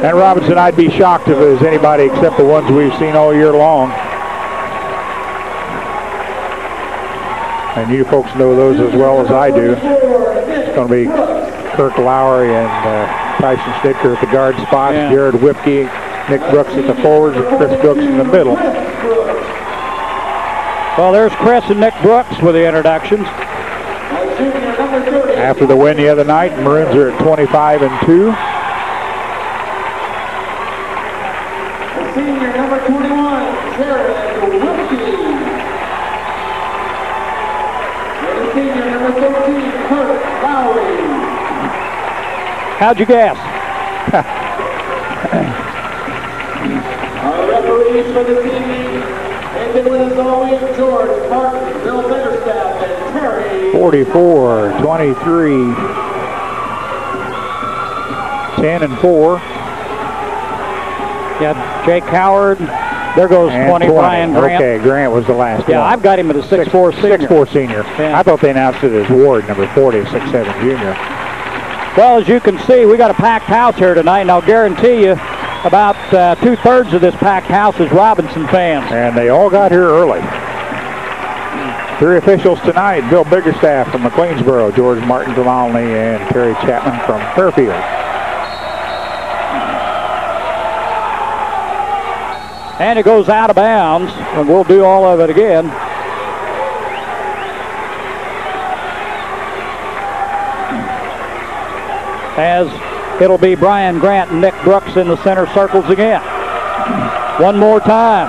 And Robinson, I'd be shocked if it was anybody except the ones we've seen all year long. And you folks know those as well as I do. It's going to be Kirk Lowry and Tyson Snitker at the guard spots, yeah. Jared Whipke, Nick Brooks at the forwards, and Chris Brooks in the middle. Well, there's Chris and Nick Brooks with the introductions. After the win the other night, Maroons are at 25-2. Senior number 21, Jared Whipke. Senior number 13, Kirk Lowry. How'd you guess? Our referees for this evening have been with us all week: George Martin, Bill Biggerstaff, and Terry. 44-23. 10-4. Yeah, Jake Howard. There goes 20, Brian Grant. Okay, Grant was the last one. Yeah, I've got him at a 6'4" senior. 6'4" senior. Yeah. I thought they announced it as Ward, number 40, 6'7" junior. Well, as you can see, we got a packed house here tonight, and I'll guarantee you about 2/3 of this packed house is Robinson fans. And they all got here early. 3 officials tonight: Bill Biggerstaff from McLeansboro, George Martin from Olney, and Terry Chapman from Fairfield. And it goes out of bounds, and we'll do all of it again. As it'll be Brian Grant and Nick Brooks in the center circles again. One more time.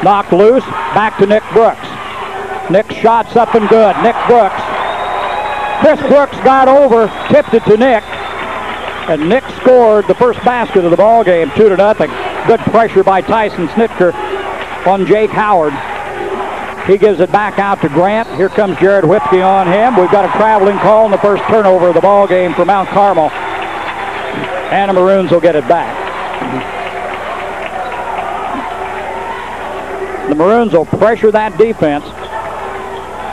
Knocked loose, back to Nick Brooks. Nick shots up and good. Nick Brooks. Chris Brooks got over, tipped it to Nick. And Nick scored the first basket of the ball game, 2-0. Good pressure by Tyson Snitker on Jake Howard. He gives it back out to Grant. Here comes Jared Whipke on him. We've got a traveling call on the first turnover of the ball game for Mount Carmel. And the Maroons will get it back. The Maroons will pressure that defense.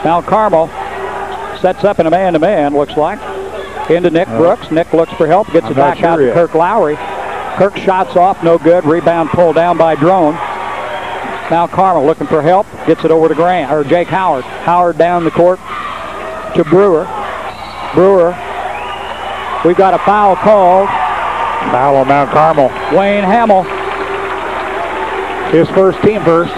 Mount Carmel sets up in a man-to-man, looks like. Into Nick Brooks. Nick looks for help, gets it back out to Kirk Lowry. Kirk shots off, no good. Rebound pulled down by Drone. Now Carmel looking for help, gets it over to Grant, or Jake Howard. Howard down the court to Brewer. Brewer, we've got a foul called. Foul on Mount Carmel. Wayne Hamill. His first, team first.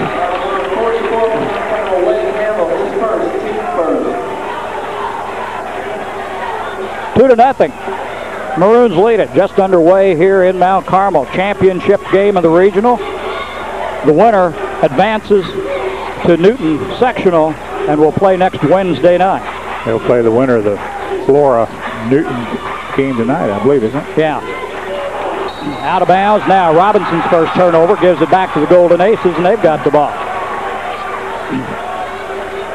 2-0. Maroons lead it. Just underway here in Mount Carmel. Championship game of the regional. The winner advances to Newton sectional and will play next Wednesday night. They'll play the winner of the Flora-Newton game tonight, I believe, isn't it? Yeah. Out of bounds now. Robinson's first turnover gives it back to the Golden Aces, and they've got the ball.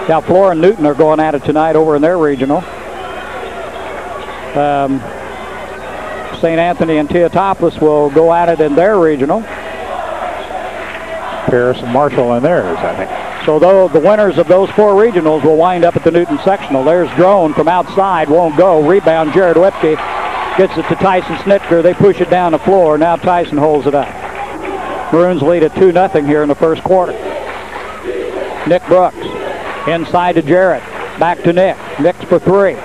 Now Flora and Newton are going at it tonight over in their regional. St. Anthony and Teotopolis will go at it in their regional. Paris and Marshall in theirs, I think. So though the winners of those 4 regionals will wind up at the Newton sectional. There's Drone from outside, won't go. Rebound, Jared Whipke gets it to Tyson Snitker. They push it down the floor. Now Tyson holds it up. Maroons lead at 2-0 here in the first quarter. Nick Brooks inside to Jarrett. Back to Nick. Nick's for 3.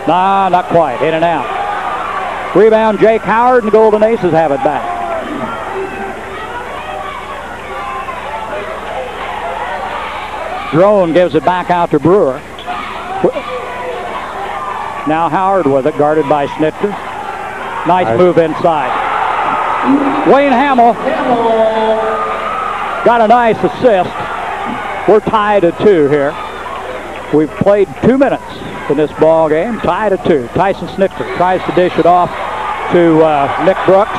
Nah, not quite. In and out. Rebound, Jake Howard, and the Golden Aces have it back. Drone gives it back out to Brewer. Now Howard with it, guarded by Snitker. Nice move inside. Wayne Hamill got a nice assist. We're tied at 2 here. We've played 2 minutes in this ball game, tied at 2. Tyson Snitker tries to dish it off to Nick Brooks.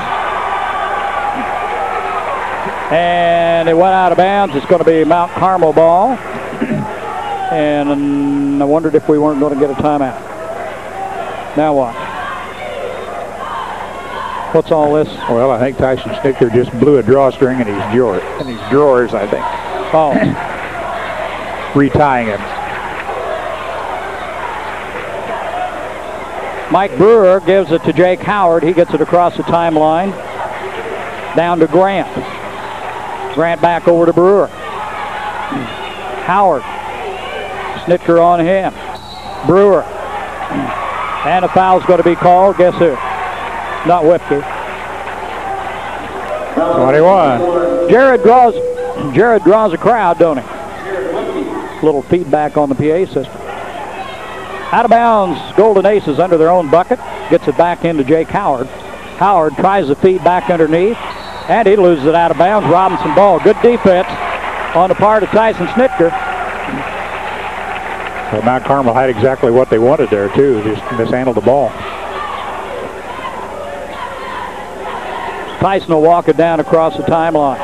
And it went out of bounds. It's going to be Mount Carmel ball. And I wondered if we weren't going to get a timeout. Now what? What's all this? Well, I think Tyson Snitker just blew a drawstring in his drawers, I think. Oh. Retying him. Mike Brewer gives it to Jake Howard. He gets it across the timeline. Down to Grant. Grant back over to Brewer. Howard. Snitker on him. Brewer. And a foul's going to be called. Guess who? Not Whipke. 21. Jared draws a crowd, don't he? Little feedback on the PA system. Out of bounds, Golden Aces under their own bucket. Gets it back into Jake Howard. Howard tries to feed back underneath, and he loses it out of bounds. Robinson ball. Good defense on the part of Tyson Snitker. Well, Mount Carmel had exactly what they wanted there, too. Just mishandled the ball. Tyson will walk it down across the timeline.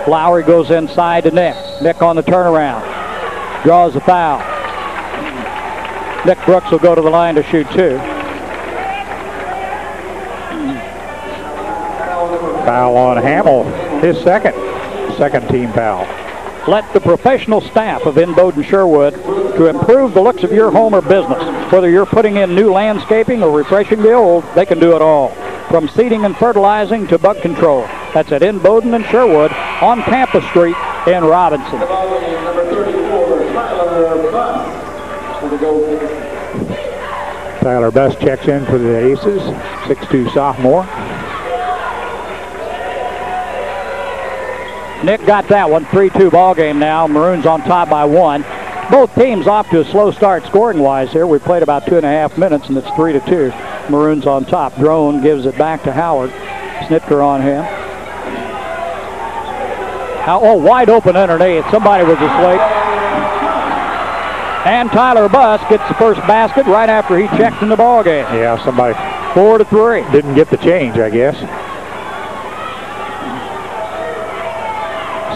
Lowry goes inside to Nick. Nick on the turnaround. Draws the foul. Nick Brooks will go to the line to shoot two. Foul on Hamill. His second team foul. Let the professional staff of In Bowden Sherwood to improve the looks of your home or business. Whether you're putting in new landscaping or refreshing the old, they can do it all. From seeding and fertilizing to bug control. That's at In Bowden and Sherwood on Campus Street in Robinson. Number 34, Tyler Buss for the goal. Tyler Buss checks in for the Aces. 6'2" sophomore. Nick got that one. 3-2 ball game now. Maroons on top by 1. Both teams off to a slow start scoring-wise here. We played about 2.5 minutes, and it's 3-2. Maroons on top. Drone gives it back to Howard. Snitker on him. Oh, wide open underneath. Somebody was asleep. And Tyler Buss gets the first basket right after he checked in the ball game. Yeah, somebody 4-3. didn't get the change, I guess.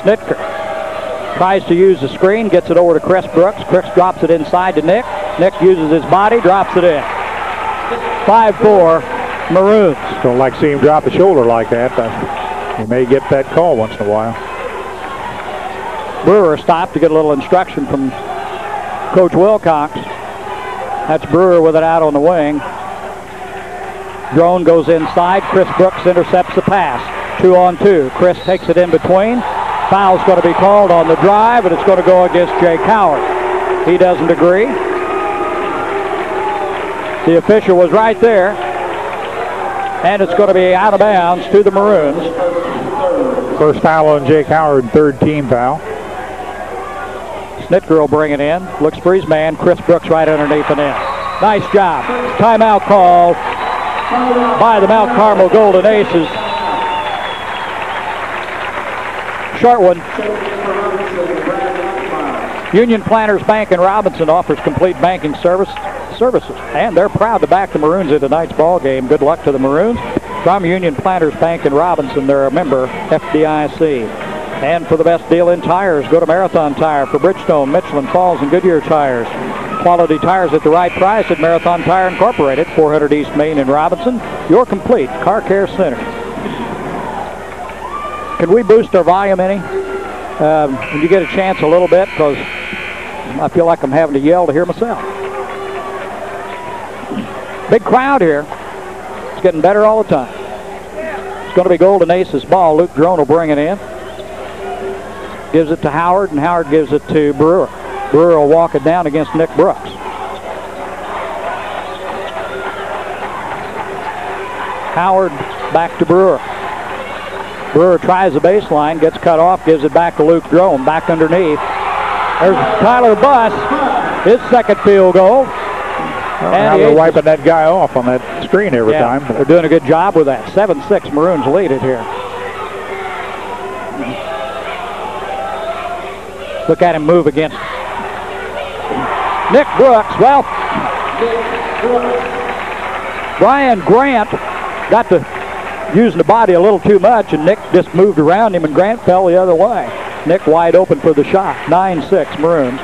Snitker tries to use the screen, gets it over to Chris Brooks. Chris drops it inside to Nick. Nick uses his body, drops it in. 5-4 Maroons. Don't like seeing him drop the shoulder like that. You may get that call once in a while. Brewer stopped to get a little instruction from Coach Wilcox. That's Brewer with it out on the wing. Drone goes inside. Chris Brooks intercepts the pass. 2-on-2. Chris takes it in between. Foul's going to be called on the drive, and it's going to go against Jake Howard. He doesn't agree. The official was right there, and it's going to be out of bounds to the Maroons. First foul on Jake Howard, third team foul. Snitker will bring it in. Looks for his man. Chris Brooks right underneath and in. Nice job. Timeout call by the Mount Carmel Golden Aces. Short one. Union Planters Bank in Robinson offers complete banking services, and they're proud to back the Maroons in tonight's ball game. Good luck to the Maroons. From Union Planters Bank in Robinson, they're a member FDIC. And for the best deal in tires, go to Marathon Tire for Bridgestone, Michelin, Falls, and Goodyear tires. Quality tires at the right price at Marathon Tire Incorporated, 400 East Main in Robinson, your complete car care center. Can we boost our volume any? When you get a chance a little bit, because I feel like I'm having to yell to hear myself. Big crowd here. It's getting better all the time. It's going to be Golden Aces ball. Luke Drone will bring it in. Gives it to Howard, and Howard gives it to Brewer. Brewer will walk it down against Nick Brooks. Howard back to Brewer. Brewer tries the baseline, gets cut off, gives it back to Luke Drone, back underneath. There's Tyler Buss, his second field goal. Now they're wiping that guy off on that screen every time. They're doing a good job with that. 7-6 Maroons lead it here. Look at him move against Nick Brooks. Well, Brian Grant got to using the body a little too much, and Nick just moved around him, and Grant fell the other way. Nick wide open for the shot. 9-6 Maroons.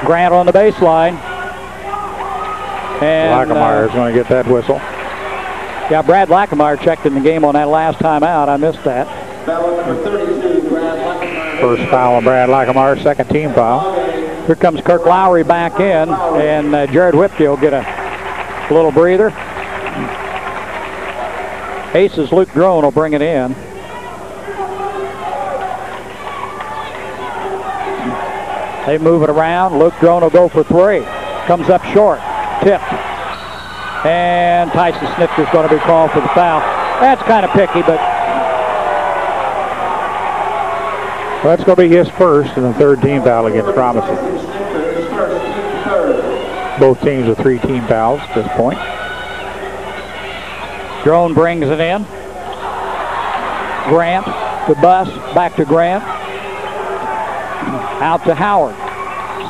Grant on the baseline. And Lackemeyer is going to get that whistle. Yeah, Brad Lackemeyer checked in the game on that last time out. I missed that. Number 32, Brad Lackamore. First foul on Brad Lackamore, second team foul. Here comes Kirk Lowry back in, and Jared Whipke will get a little breather. Aces Luke Drone will bring it in. They move it around. Luke Drone will go for three. Comes up short. Tipped. And Tyson Snitker's going to be called for the foul. That's kind of picky, but Well, that's going to be his first and the third team foul against Robinson. Both teams with 3 team fouls at this point. Drone brings it in. Grant to Buss, back to Grant. Out to Howard.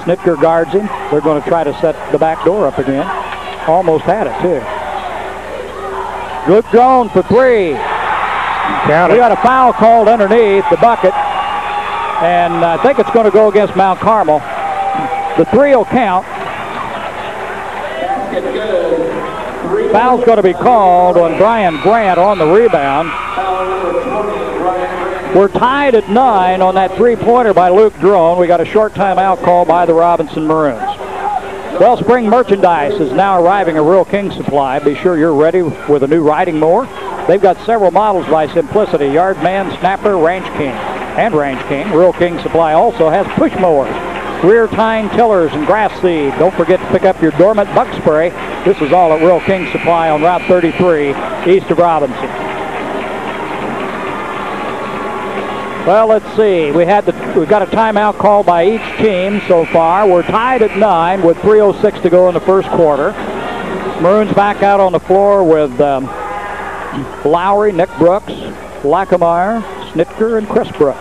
Snitker guards him. They're going to try to set the back door up again. Almost had it, too. Luke Drone for 3. We got a foul called underneath the bucket, and I think it's going to go against Mt Carmel. The 3 will count. Foul's going to be called on Brian Grant on the rebound. We're tied at 9 on that 3-pointer by Luke Drone. We got a short timeout call by the Robinson Maroons. Well, spring merchandise is now arriving at Rural King Supply. Be sure you're ready with a new riding mower. They've got several models by Simplicity, Yardman, Snapper, Range King, and Range King. Rural King Supply also has push mowers, rear tine tillers, and grass seed. Don't forget to pick up your dormant bug spray. This is all at Rural King Supply on Route 33, east of Robinson. Well, let's see. We've got a timeout call by each team so far. We're tied at 9 with 3:06 to go in the first quarter. Maroons back out on the floor with Lowry, Nick Brooks, Lackamore, Snitker, and Chris Brooks.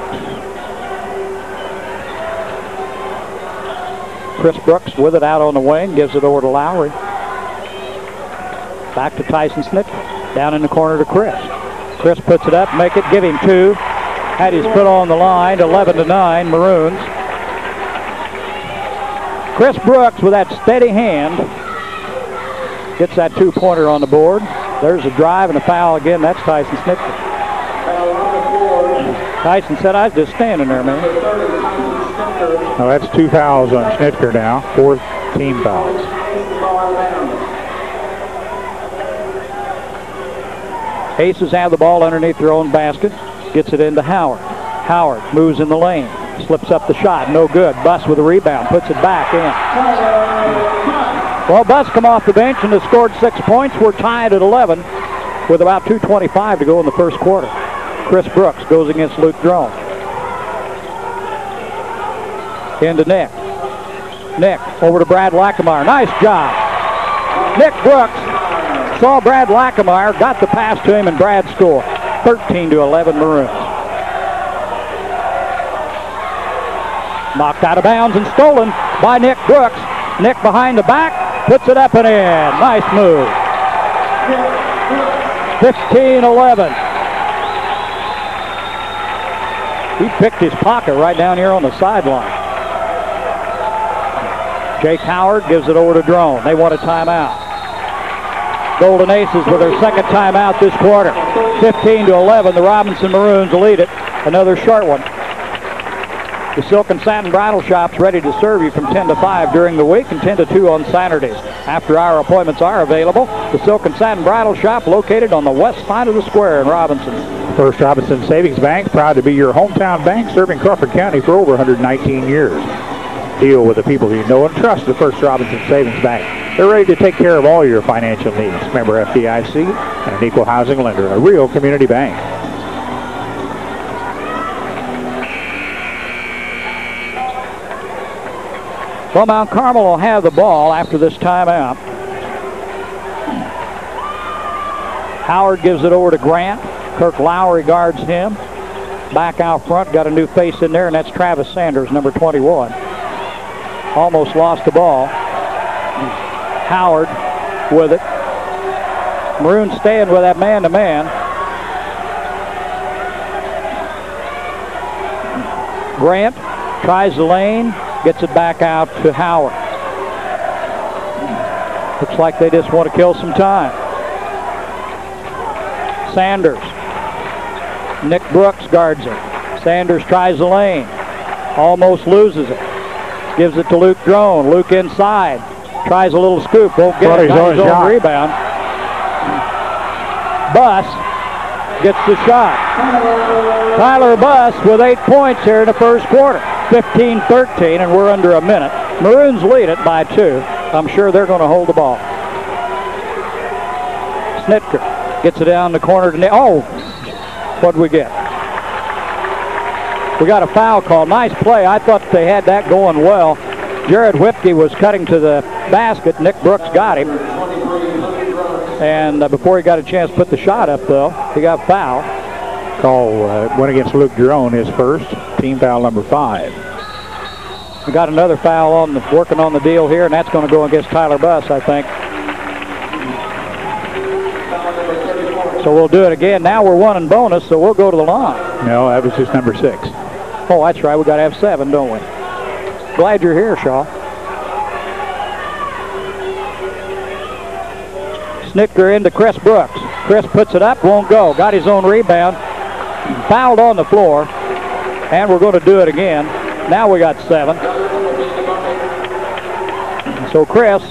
Chris Brooks with it out on the wing, gives it over to Lowry. Back to Tyson Snitker. Down in the corner to Chris. Chris puts it up, make it, give him 2. Had his foot on the line, 11-9, Maroons. Chris Brooks with that steady hand gets that 2-pointer on the board. There's a drive and a foul again. That's Tyson Snitker. Tyson said, I was just standing there, man. Now that's 2 fouls on Snitker now. 4 team fouls. Aces have the ball underneath their own basket. Gets it into Howard. Howard moves in the lane. Slips up the shot. No good. Buss with a rebound. Puts it back in. Well, Buss come off the bench and has scored 6 points. We're tied at 11 with about 2:25 to go in the first quarter. Chris Brooks goes against Luke Drone. Into Nick. Nick over to Brad Lackamore. Nice job. Nick Brooks saw Brad Lackamore, got the pass to him, and Brad scored. 13-11 Maroons. Knocked out of bounds and stolen by Nick Brooks. Nick behind the back, puts it up and in. Nice move. 15-11. He picked his pocket right down here on the sideline. Jake Howard gives it over to Drone. They want a timeout. Golden Aces with their second timeout this quarter. 15-11, the Robinson Maroons lead it. Another short one. The Silk and Satin Bridal Shop's ready to serve you from 10 to 5 during the week and 10 to 2 on Saturdays. After-hour appointments are available. The Silk and Satin Bridal Shop located on the west side of the square in Robinson. First Robinson Savings Bank, proud to be your hometown bank, serving Crawford County for over 119 years. Deal with the people you know and trust at First Robinson Savings Bank. They're ready to take care of all your financial needs. Member FDIC and an equal housing lender, a real community bank. Well, Mount Carmel will have the ball after this timeout. Howard gives it over to Grant. Kirk Lowry guards him. Back out front, got a new face in there, and that's Travis Sanders, number 21. Almost lost the ball. Howard with it. Maroons staying with that man-to-man. Grant tries the lane, gets it back out to Howard. Looks like they just want to kill some time. Sanders Nick Brooks guards it. Sanders tries the lane. Almost loses it. Gives it to Luke Drone. Luke inside. Tries a little scoop. Won't get it. Got his own rebound. Buss gets the shot. Tyler Buss with 8 points here in the first quarter. 15-13, and we're under a minute. Maroons lead it by 2. I'm sure they're going to hold the ball. Snitker gets it down the corner to oh, what'd we get? We got a foul call. Nice play. I thought they had that going well. Jared Whipke was cutting to the basket. Nick Brooks got him. And before he got a chance to put the shot up, though, he got foul. Call went against Luke Drone, his first. Team foul number 5. We got another foul on working on the deal here, and that's going to go against Tyler Buss, I think. So we'll do it again. Now we're 1 in bonus, so we'll go to the line. No, that was just number 6. Oh, that's right. We got to have 7, don't we? Glad you're here, Shaw. Snitker into Chris Brooks. Chris puts it up, won't go. Got his own rebound. Fouled on the floor. And we're going to do it again. Now we got 7. So Chris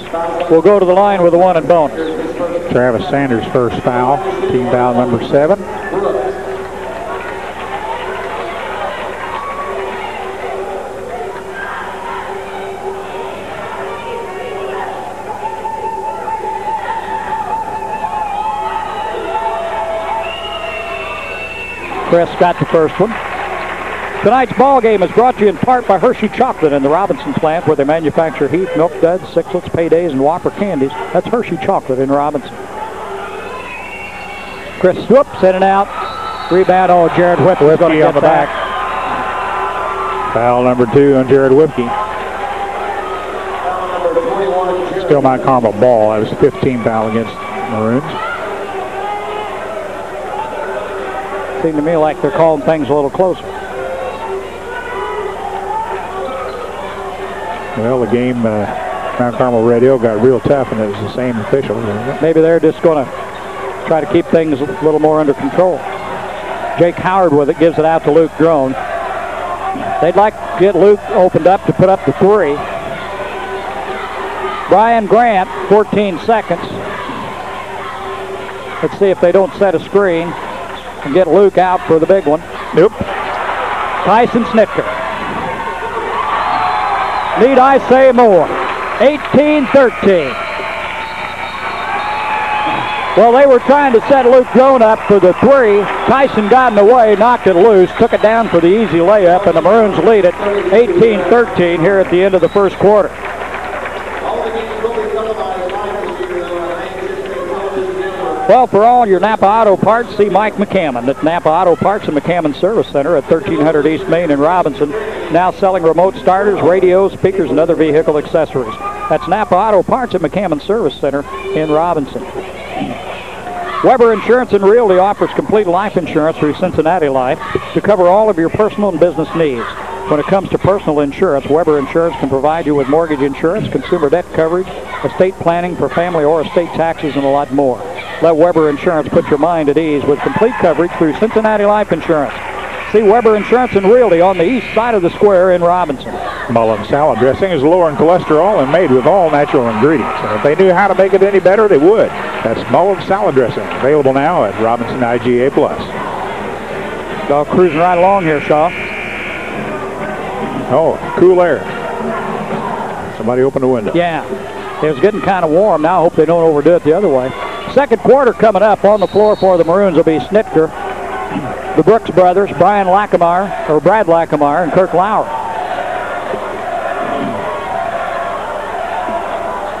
will go to the line with a 1 in bonus. Travis Sanders' first foul. Team foul number 7. Chris got the first one. Tonight's ball game is brought to you in part by Hershey Chocolate and the Robinson plant, where they manufacture Heath, Milk Duds, Sixlets, Paydays, and Whopper candies. That's Hershey Chocolate in Robinson. Chris Swoop sent it out. Rebound. Oh, Jared Whipke is going to get on the back. Foul number 2 on Jared Whipke. Still Mount Carmel ball. That was a 15 foul against Maroons. Seemed to me like they're calling things a little closer. Well, the game, Mount Carmel Radio got real tough, and it was the same officials. Maybe they're just going to try to keep things a little more under control. Jake Howard with it, gives it out to Luke Drone. They'd like to get Luke opened up to put up the 3. Brian Grant, 14 seconds. Let's see if they don't set a screen and get Luke out for the big one. Nope. Tyson Snitker. Need I say more? 18-13. Well, they were trying to set Luke Drone up for the 3. Tyson got in the way, knocked it loose, took it down for the easy layup, and the Maroons lead it 18-13 here at the end of the first quarter. Well, for all your Napa Auto Parts, see Mike McCammon at Napa Auto Parts and McCammon Service Center at 1300 East Main in Robinson. Now selling remote starters, radios, speakers, and other vehicle accessories. That's Napa Auto Parts at McCammon Service Center in Robinson. Weber Insurance and Realty offers complete life insurance through Cincinnati Life to cover all of your personal and business needs. When it comes to personal insurance, Weber Insurance can provide you with mortgage insurance, consumer debt coverage, estate planning for family or estate taxes, and a lot more. Let Weber Insurance put your mind at ease with complete coverage through Cincinnati Life Insurance. See Weber Insurance and Realty on the east side of the square in Robinson. Mullen salad dressing is lower in cholesterol and made with all natural ingredients. And if they knew how to make it any better, they would. That's Mullen salad dressing, available now at Robinson IGA Plus. All cruising right along here, Shaw. Oh, cool air. Somebody opened the window. Yeah, it was getting kind of warm. Now I hope they don't overdo it the other way. Second quarter coming up. On the floor for the Maroons will be Snitker, the Brooks brothers, Brad Lackamar, and Kirk Lowry.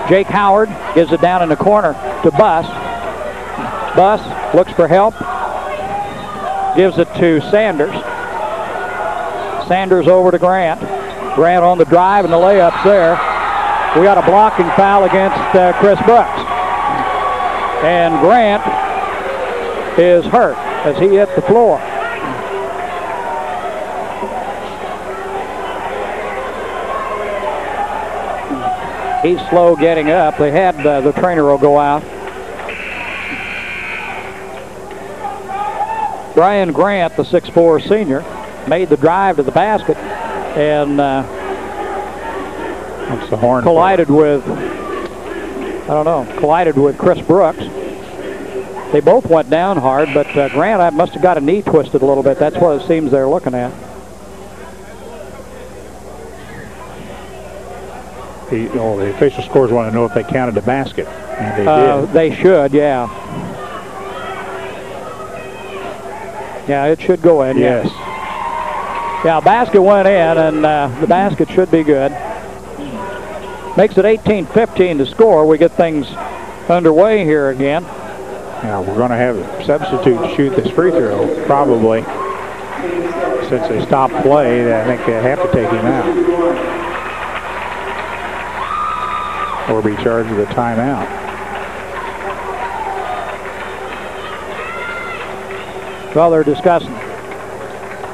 Jake Howard gives it down in the corner to Buss. Buss looks for help. Gives it to Sanders. Sanders over to Grant. Grant on the drive and the layup's there. We got a blocking foul against Chris Brooks. And Grant is hurt as he hit the floor. He's slow getting up. They had the trainer will go out. Brian Grant, the 6'4 senior, made the drive to the basket and That's the horn. collided with Chris Brooks. They both went down hard, but Grant must have got a knee twisted a little bit. That's what it seems they're looking at. The official scores want to know if they counted the basket, and they did. They should, yeah. Yeah, it should go in. Yes. Yeah, basket went in, and the basket should be good. Makes it 18-15 to score. We get things underway here again. Now we're going to have a substitute shoot this free throw, probably. Since they stopped play, I think they have to take him out. Or be charged with a timeout. Well, they're discussing.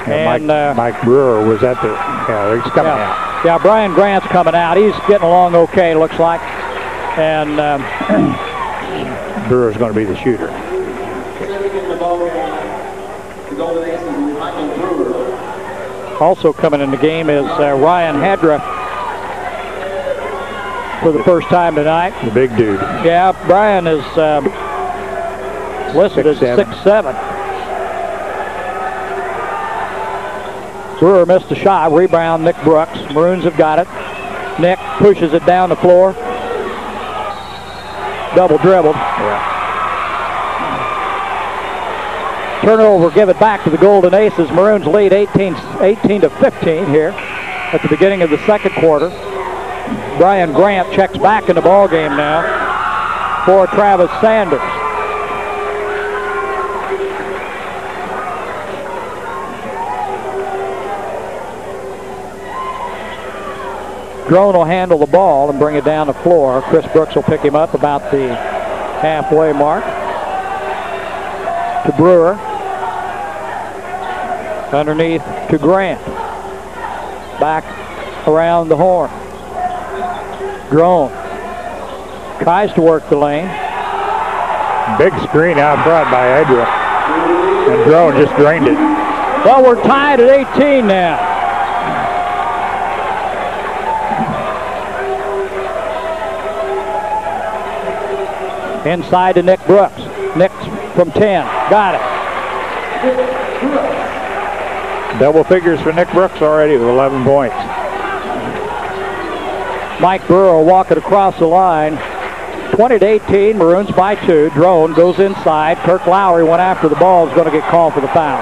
And Mike Brewer was at the, he's coming out. Yeah, Brian Grant's coming out. He's getting along okay, looks like. And Brewer's going to be the shooter. Also coming in the game is Ryan Hedra for the first time tonight. The big dude. Yeah, Brian is listed as 6'7". Brewer missed a shot. Rebound, Nick Brooks. Maroons have got it. Nick pushes it down the floor. Double dribbled. Yeah. Turnover, give it back to the Golden Aces. Maroons lead 18-15 here at the beginning of the second quarter. Brian Grant checks back in the ball game now for Travis Sanders. Drone will handle the ball and bring it down the floor. Chris Brooks will pick him up about the halfway mark. To Brewer. Underneath to Grant. Back around the horn. Drone tries to work the lane. Big screen out front by Edra. And Drone just drained it. Well, we're tied at 18 now. Inside to Nick Brooks. Nick from 10. Got it. Double figures for Nick Brooks already with 11 points. Mike Brewer walking across the line. 20-18, Maroons by 2. Drone goes inside. Kirk Lowry went after the ball. Is going to get called for the foul.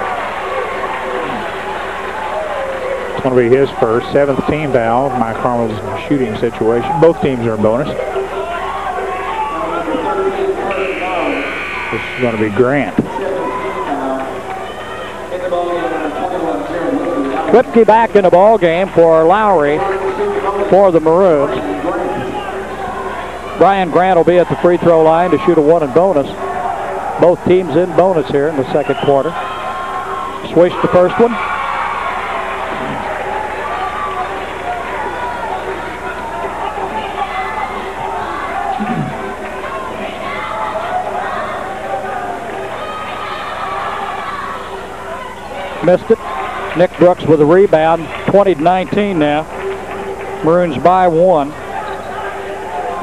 It's going to be his first, 7th team foul. Mount Carmel's in a shooting situation. Both teams are in bonus. This is going to be Grant. Kripke back in the ball game for Lowry for the Maroons. Brian Grant will be at the free throw line to shoot a 1 in bonus. Both teams in bonus here in the second quarter. Swish the first one. Missed it. Nick Brooks with a rebound. 20-19 now. Maroons by 1.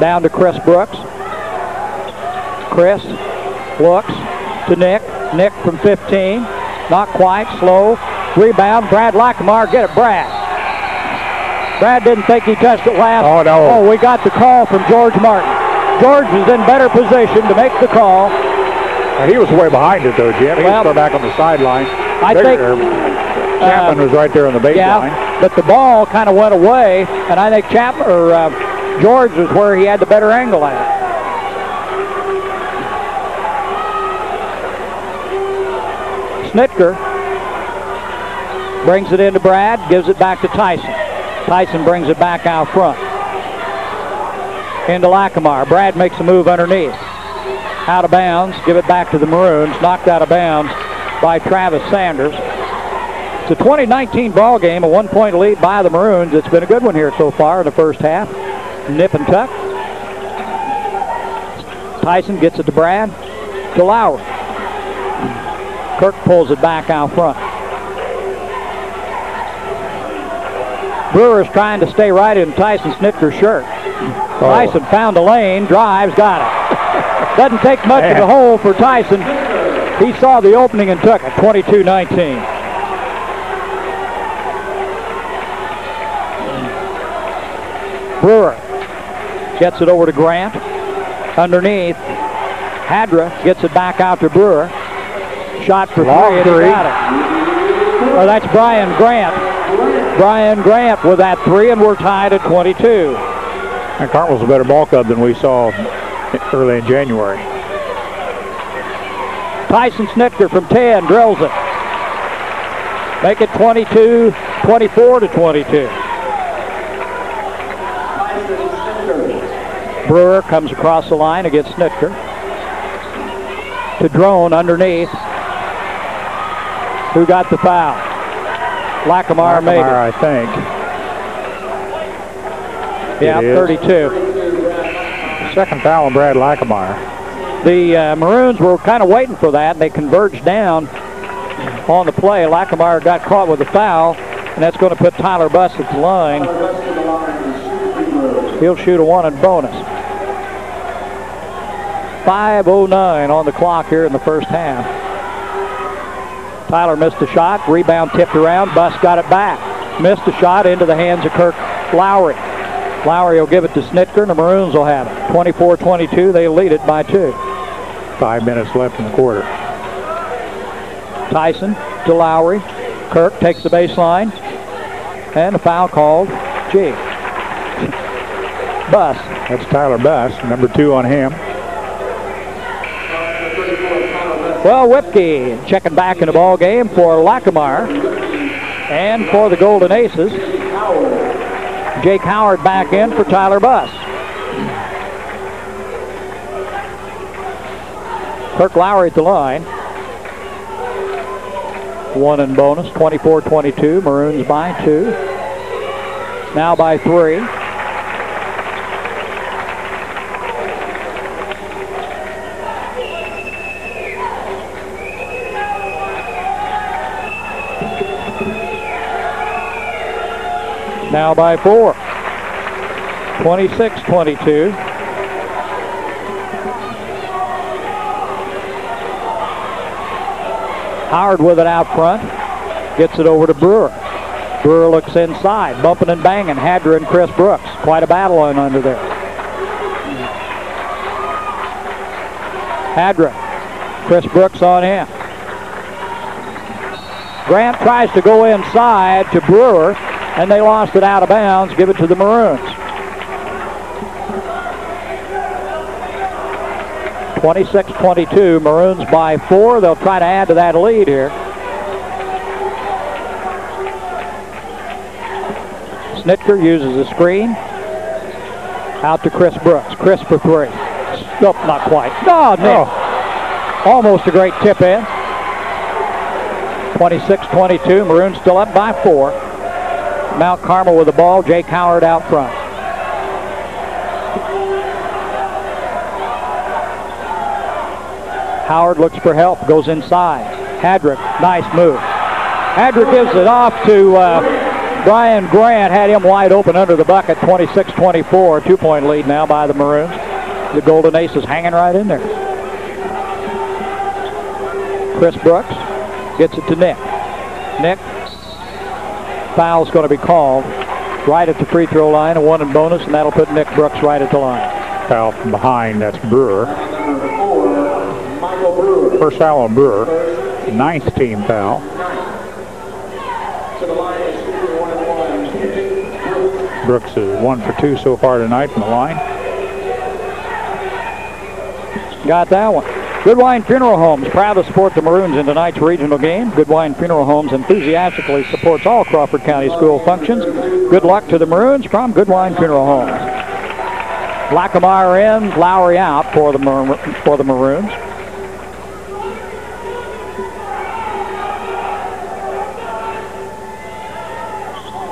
Down to Chris Brooks. Chris looks to Nick. Nick from 15. Not quite. Slow. Rebound. Brad Lackamar. Get it, Brad. Brad didn't think he touched it last. Oh, no. Oh, we got the call from George Martin. George is in better position to make the call. He was way behind it, though, Jim. He was back on the sideline. I think Chapman was right there on the baseline. Yeah, but the ball kind of went away, and I think George was where he had the better angle at it. Snitker brings it into Brad, gives it back to Tyson. Tyson brings it back out front. Into Lackamar. Brad makes a move underneath. Out of bounds, give it back to the Maroons. Knocked out of bounds by Travis Sanders. It's a 20-19 ball game, a 1-point lead by the Maroons. It's been a good one here so far in the first half. Nip and tuck. Tyson gets it to Brad. To Lowry. Kirk pulls it back out front. Brewer's trying to stay right in Tyson Snitker's shirt. Tyson found a lane, drives, got it. Doesn't take much of a hole for Tyson. He saw the opening and took it, 22-19. Brewer gets it over to Grant. Underneath, Hadra gets it back out to Brewer. Shot for three, and he got it. Well, that's Brian Grant. Brian Grant with that three, and we're tied at 22. And Carmel's a better ball club than we saw early in January. Tyson Snitker from 10 drills it. Make it 24 to 22. Brewer comes across the line against Snitker. To Drone underneath. Who got the foul? Lackamar made it. I think. Yeah, 32. Second foul on Brad Lackamar. The Maroons were kind of waiting for that, and they converged down on the play. Lackamar got caught with a foul, and that's going to put Tyler Buss at the line. He'll shoot a one and bonus. 5:09 on the clock here in the first half. Tyler missed a shot. Rebound tipped around. Buss got it back. Missed a shot into the hands of Kirk Lowry. Lowry will give it to Snitker, and the Maroons will have it. 24-22. They lead it by 2. 5 minutes left in the quarter. Tyson to Lowry. Kirk takes the baseline. And a foul called. G. Buss. That's Tyler Buss, number 2 on him. Well, Whipke checking back in the ball game for Lackamar. And for the Golden Aces, Jake Howard back in for Tyler Buss. Kirk Lowry at the line. One in bonus, 24-22. Maroons by 2. Now by 3. Now by 4. 26-22. Howard with it out front. Gets it over to Brewer. Brewer looks inside. Bumping and banging. Hadra and Chris Brooks. Quite a battle on under there. Hadra. Chris Brooks on him. Grant tries to go inside to Brewer, and they lost it out of bounds. Give it to the Maroons. 26-22, Maroons by 4. They'll try to add to that lead here. Snitker uses the screen. Out to Chris Brooks. Chris for 3. Nope, not quite. No, no. Almost a great tip in. 26-22, Maroons still up by 4. Mt Carmel with the ball. Jake Howard out front. Howard looks for help, goes inside. Hadrick, nice move. Hadrick gives it off to Brian Grant, had him wide open under the bucket, 26-24, 2-point lead now by the Maroons. The Golden Aces hanging right in there. Chris Brooks gets it to Nick. Nick, foul's going to be called right at the free throw line, a 1 in bonus, and that'll put Nick Brooks right at the line. Foul from behind, that's Brewer. First foul on Brewer, 9th team foul. Brooks is 1 for 2 so far tonight from the line. Got that one. Goodwine Funeral Homes, proud to support the Maroons in tonight's regional game. Goodwine Funeral Homes enthusiastically supports all Crawford County school functions. Good luck to the Maroons from Goodwine Funeral Homes. Lackamar in, Lowry out for the Maroons.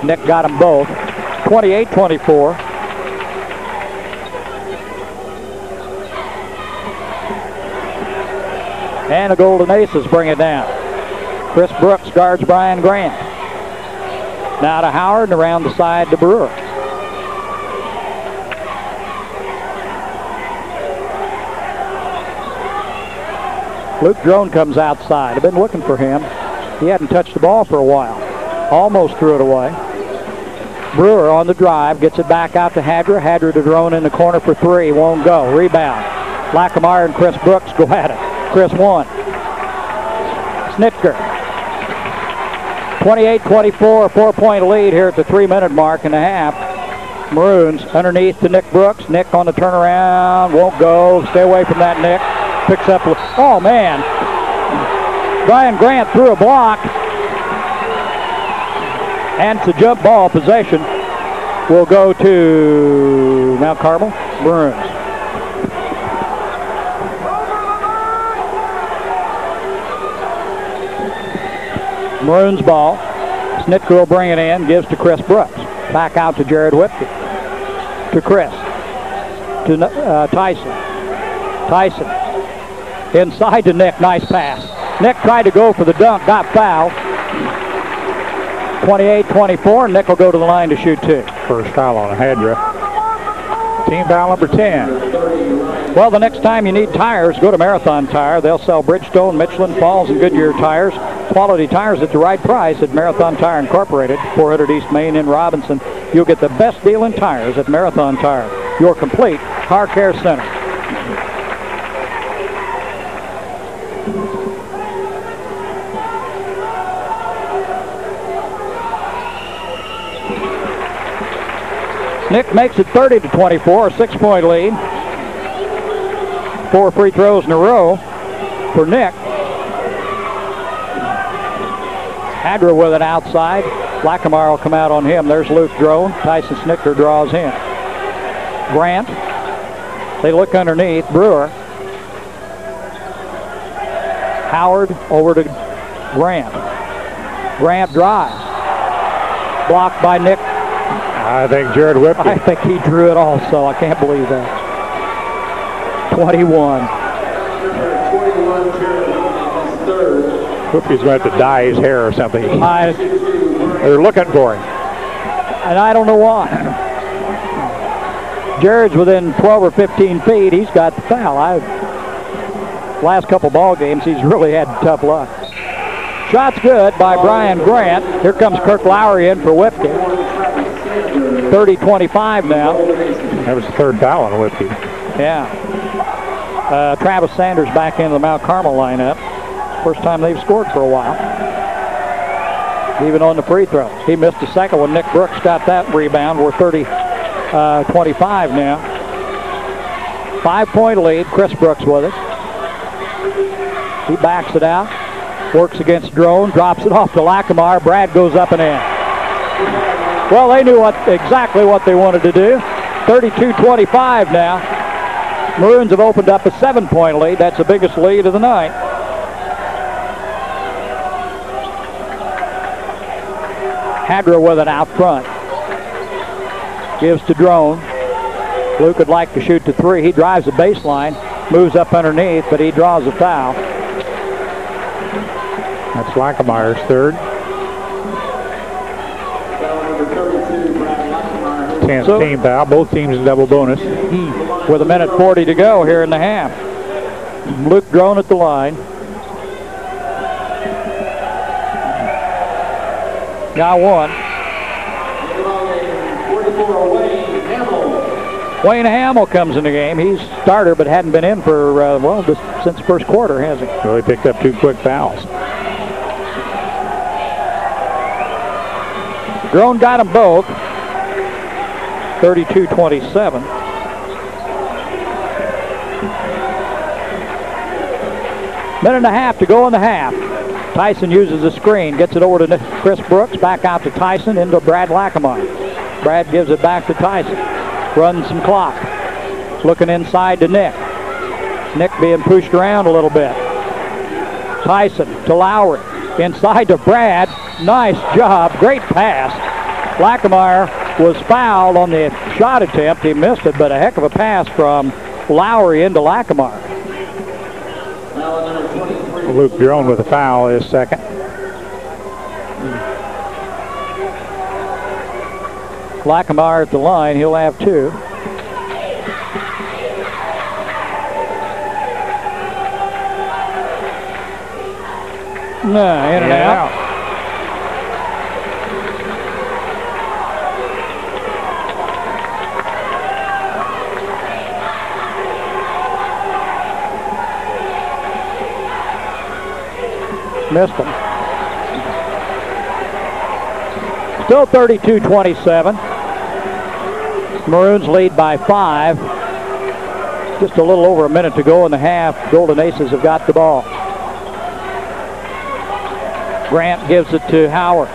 Nick got them both. 28-24. And the Golden Aces bring it down. Chris Brooks guards Brian Grant. Now to Howard and around the side to Brewer. Luke Drone comes outside. I've been looking for him. He hadn't touched the ball for a while. Almost threw it away. Brewer on the drive, gets it back out to Hadra. Hadra to Drone in the corner for three. Won't go. Rebound. Lackameyer and Chris Brooks go at it. Chris won. Snitker. 28-24, 4-point lead here at the 3-minute mark and a half. Maroons underneath to Nick Brooks. Nick on the turnaround. Won't go. Stay away from that, Nick. Picks up. Oh, man. Brian Grant threw a block. And it's a jump ball. Possession will go to Mt Carmel Maroons. Maroons ball. Snitker will bring it in. Gives to Chris Brooks. Back out to Jared Whipke. To Chris. To Tyson. Tyson. Inside to Nick. Nice pass. Nick tried to go for the dunk. Got fouled. 28-24. Nick will go to the line to shoot two. First foul on Hadra. Team foul number 10. Well, the next time you need tires, go to Marathon Tire. They'll sell Bridgestone, Michelin, Falls, and Goodyear tires. Quality tires at the right price at Marathon Tire Incorporated, 400 East Main in Robinson. You'll get the best deal in tires at Marathon Tire, your complete car care center. Nick makes it 30-24, a 6-point lead. 4 free throws in a row for Nick. Hadra with it outside. Lackameyer will come out on him. There's Luke Drone. Tyson Snitker draws in. Grant. They look underneath. Brewer. Howard over to Grant. Grant drives. Blocked by Nick. I think Jared Whipke. I think he drew it also. I can't believe that. 21. Whipke's going to have to dye his hair or something. They're looking for him. And I don't know why. Jared's within 12 or 15 feet. He's got the foul. Last couple ball games, he's really had tough luck. Shot's good by Brian Grant. Here comes Kirk Lowry in for Whipke. 30-25 now. That was the third foul on Whipke. Yeah. Travis Sanders back into the Mt Carmel lineup. First time they've scored for a while. Even on the free throws. He missed the second one. Nick Brooks got that rebound. We're 30-25 now. 5-point lead. Chris Brooks with it. He backs it out. Works against Drone. Drops it off to Lackameyer. Brad goes up and in. Well, they knew exactly what they wanted to do. 32-25 now. Maroons have opened up a 7-point lead. That's the biggest lead of the night. Hadra with it out front. Gives to Drone. Luke would like to shoot to three. He drives the baseline. Moves up underneath, but he draws a foul. That's Lackemeyer's third. 10th team foul. Both teams in double bonus. With 1:40 to go here in the half. Luke Drone at the line. Got one. Wayne Hamill comes in the game. He's starter, but hadn't been in for, since the first quarter, has he? Well, he picked up 2 quick fouls. Drone got them both. 32-27. Minute and a half to go in the half. Tyson uses the screen, gets it over to Chris Brooks, back out to Tyson, into Brad Lackameyer. Brad gives it back to Tyson. Runs some clock. Looking inside to Nick. Nick being pushed around a little bit. Tyson to Lowry. Inside to Brad. Nice job. Great pass. Lackameyer was fouled on the shot attempt. He missed it, but a heck of a pass from Lowry into Lackameyer. Luke Drone with a foul, his second. Lackamore at the line. He'll have 2. No, in and out. Missed him. Still 32-27. Maroons lead by 5. Just a little over a minute to go in the half. Golden Aces have got the ball. Grant gives it to Howard.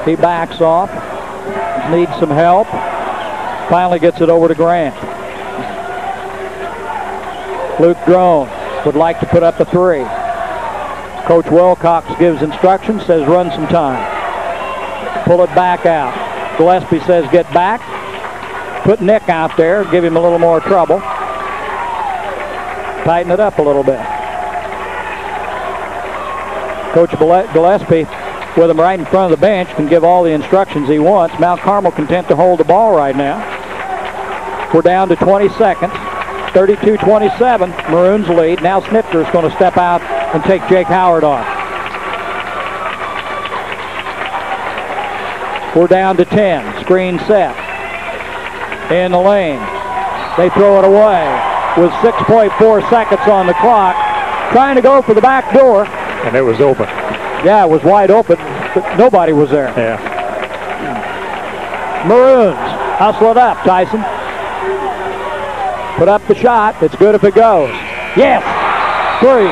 He backs off. Needs some help. Finally gets it over to Grant. Luke Drone would like to put up a 3. Coach Wilcox gives instructions, says run some time. Pull it back out. Gillespie says get back. Put Nick out there, give him a little more trouble. Tighten it up a little bit. Coach Gillespie, with him right in front of the bench, can give all the instructions he wants. Mount Carmel content to hold the ball right now. We're down to 20 seconds. 32-27, Maroons lead. Now Snitker's going to step out and take Jake Howard off. We're down to 10. Screen set. In the lane. They throw it away with 6.4 seconds on the clock. Trying to go for the back door. And it was open. Yeah, it was wide open, but nobody was there. Yeah. Maroons hustle it up, Tyson. Put up the shot. It's good if it goes. Yes! 3.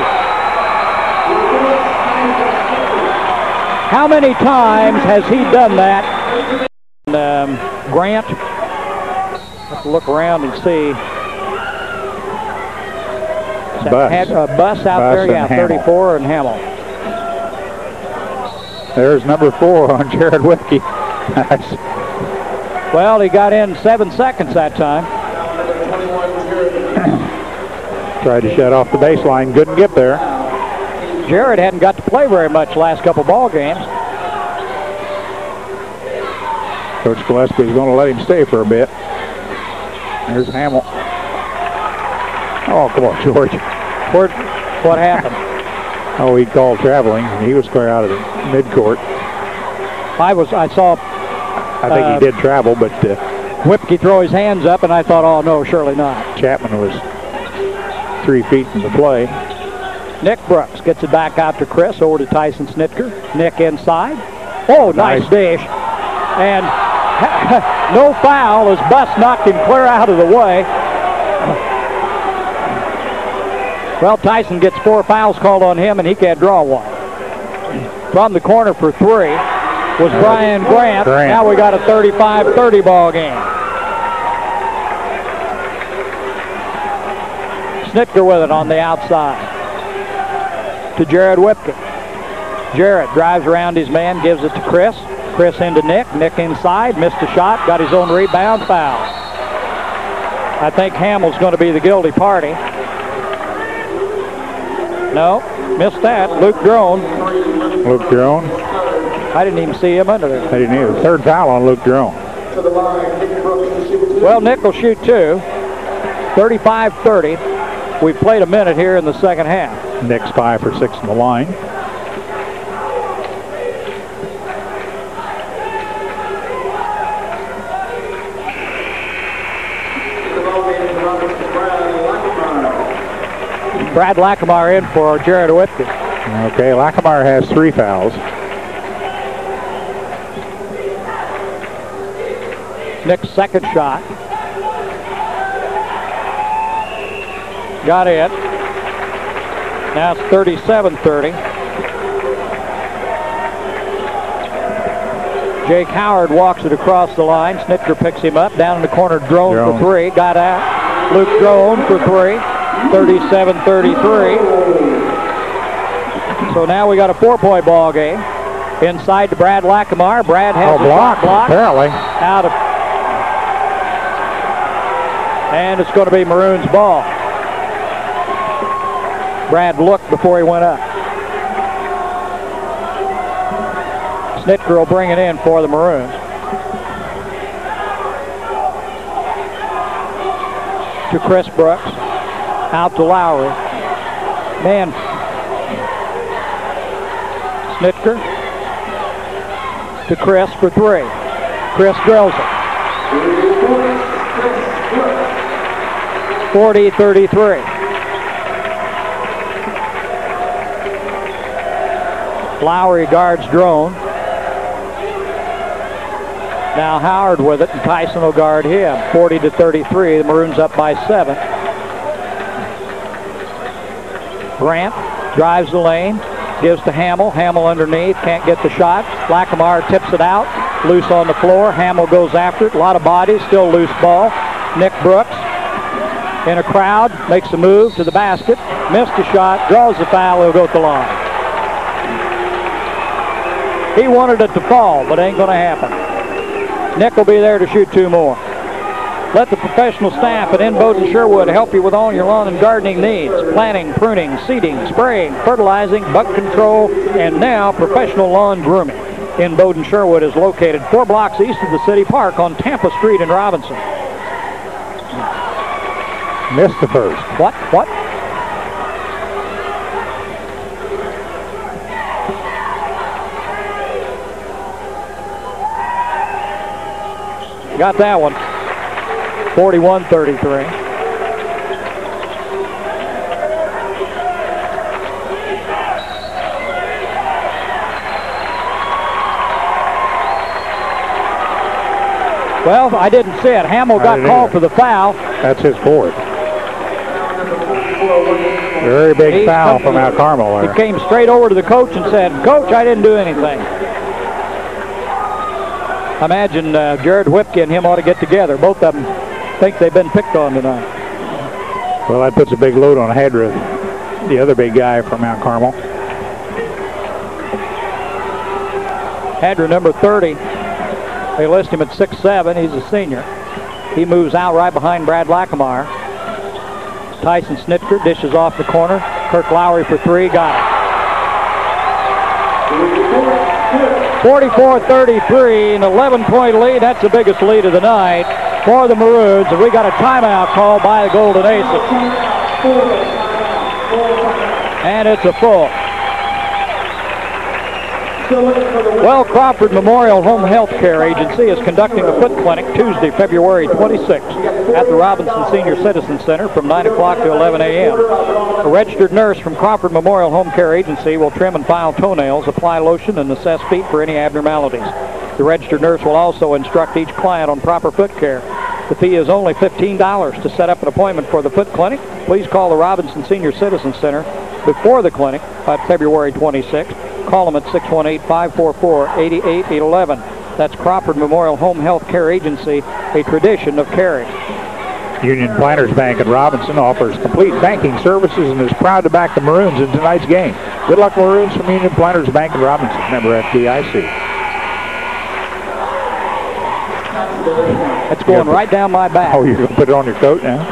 How many times has he done that? And, Grant, have to look around and see. Bus. Bus out there, yeah, 34 and Hamill. There's number 4 on Jared Whitkey. Well, he got in 7 seconds that time. Tried to shut off the baseline, couldn't get there. Jared hadn't got to play very much last couple ball games. Coach Gillespie's going to let him stay for a bit. There's Hamill. Oh, come on, George. What happened? Oh, he called traveling. He was clear out of the midcourt. I saw. I think he did travel, but Whipke throw his hands up, and I thought, oh no, surely not. Chapman was 3 feet from the play. Nick Brooks gets it back out to Chris, over to Tyson Snitker. Nick inside. Oh, nice dish. And no foul as Bus knocked him clear out of the way. Well, Tyson gets 4 fouls called on him, and he can't draw one. From the corner for 3 was Brian Grant. Now we got a 35-30 ball game. Snitker with it on the outside to Jared Whipke. Jared drives around his man, gives it to Chris. Chris into Nick. Nick inside, missed a shot, got his own rebound, foul. I think Hamill's going to be the guilty party. No, missed that. Luke Drone. Luke Drone. I didn't even see him under there. I didn't either. 3rd foul on Luke Drone. Well, Nick will shoot 2. 35-30. We've played a minute here in the second half. Nick's 5 for 6 in the line. Brad Lackamore in for Jared Whipke. Okay, Lackamore has 3 fouls. Nick's second shot. Got it. Now it's 37-30. Jake Howard walks it across the line. Snitker picks him up. Down in the corner, Drone for 3. Got out. Luke Drone for 3. 37-33. So now we got a 4-point ball game. Inside to Brad Lackamore. Brad has a block. Apparently. Out of. And it's going to be Maroon's ball. Brad looked before he went up. Snitker will bring it in for the Maroons. To Chris Brooks. Out to Lowry. Man. Snitker. To Chris for 3. Chris drills it. 40-33. Lowry guards Drone. Now Howard with it, and Tyson will guard him. 40-33. The Maroons up by 7. Grant drives the lane, gives to Hamill. Hamill underneath, can't get the shot. Lackamore tips it out, loose on the floor. Hamill goes after it. A lot of bodies, still loose ball. Nick Brooks in a crowd, makes a move to the basket, missed a shot, draws the foul. He'll go at the line. He wanted it to fall, but it ain't going to happen. Nick will be there to shoot 2 more. Let the professional staff at Bowden Sherwood help you with all your lawn and gardening needs. Planting, pruning, seeding, spraying, fertilizing, bug control, and now professional lawn grooming. Bowden Sherwood is located 4 blocks east of the city park on Tampa Street in Robinson. Missed the first. What? Got that one. 41-33. Well, I didn't see it. Hamill got called for the foul. That's his 4th. Very big foul from Mount Carmel there. He came straight over to the coach and said, "Coach, I didn't do anything." I imagine Jared Whipke and him ought to get together. Both of them think they've been picked on tonight. Well, that puts a big load on Hedra, the other big guy from Mount Carmel. Hedra, number 30. They list him at 6'7". He's a senior. He moves out right behind Brad Lackamore. Tyson Snitker dishes off the corner. Kirk Lowry for 3. Got it. 44-33, an 11-point lead. That's the biggest lead of the night for the Maroons. And we got a timeout called by the Golden Aces. And it's a full. Well, Crawford Memorial Home Health Care Agency is conducting a foot clinic Tuesday, February 26th at the Robinson Senior Citizen Center from 9 o'clock to 11 a.m. A registered nurse from Crawford Memorial Home Care Agency will trim and file toenails, apply lotion, and assess feet for any abnormalities. The registered nurse will also instruct each client on proper foot care. The fee is only $15 to set up an appointment for the foot clinic. Please call the Robinson Senior Citizen Center before the clinic on February 26th. Call them at 618-544-8811. That's Crawford Memorial Home Health Care Agency, a tradition of caring. Union Planters Bank in Robinson offers complete banking services and is proud to back the Maroons in tonight's game. Good luck, Maroons, from Union Planters Bank in Robinson, member FDIC. That's going right down my back. Oh, you're going to put it on your coat now?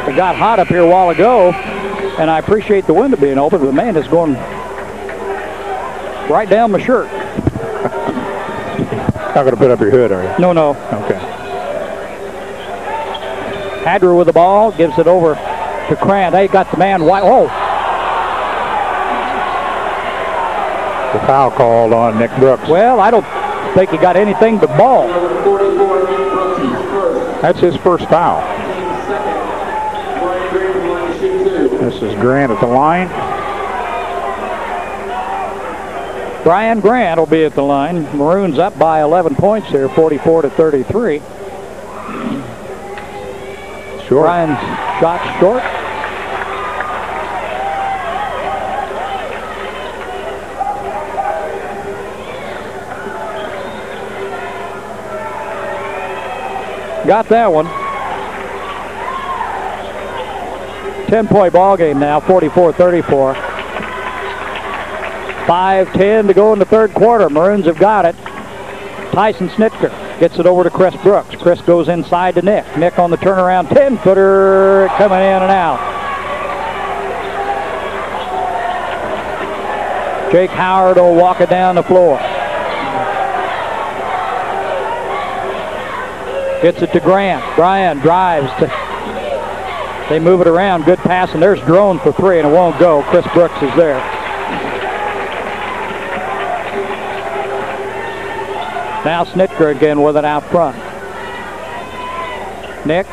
It got hot up here a while ago, and I appreciate the window being open, but man, it's going right down my shirt. Not going to put up your hood, are you? No. Okay. Hadra with the ball, gives it over to Crant. They got the man wide. Oh! The foul called on Nick Brooks. Well, I don't think he got anything but ball. That's his first foul. This is Grant at the line. Brian Grant will be at the line. Maroons up by 11 points here, 44-33. Short. Brian's shot short. Got that one. 10-point ball game now, 44-34. 5:10 to go in the third quarter. Maroons have got it. Tyson Snitker gets it over to Chris Brooks. Chris goes inside to Nick. Nick on the turnaround 10-footer coming in and out. Jake Howard will walk it down the floor. Gets it to Grant. Brian drives. They move it around. Good pass, and there's Drone for three, and it won't go. Chris Brooks is there. Now Snitker again with it out front. Nick.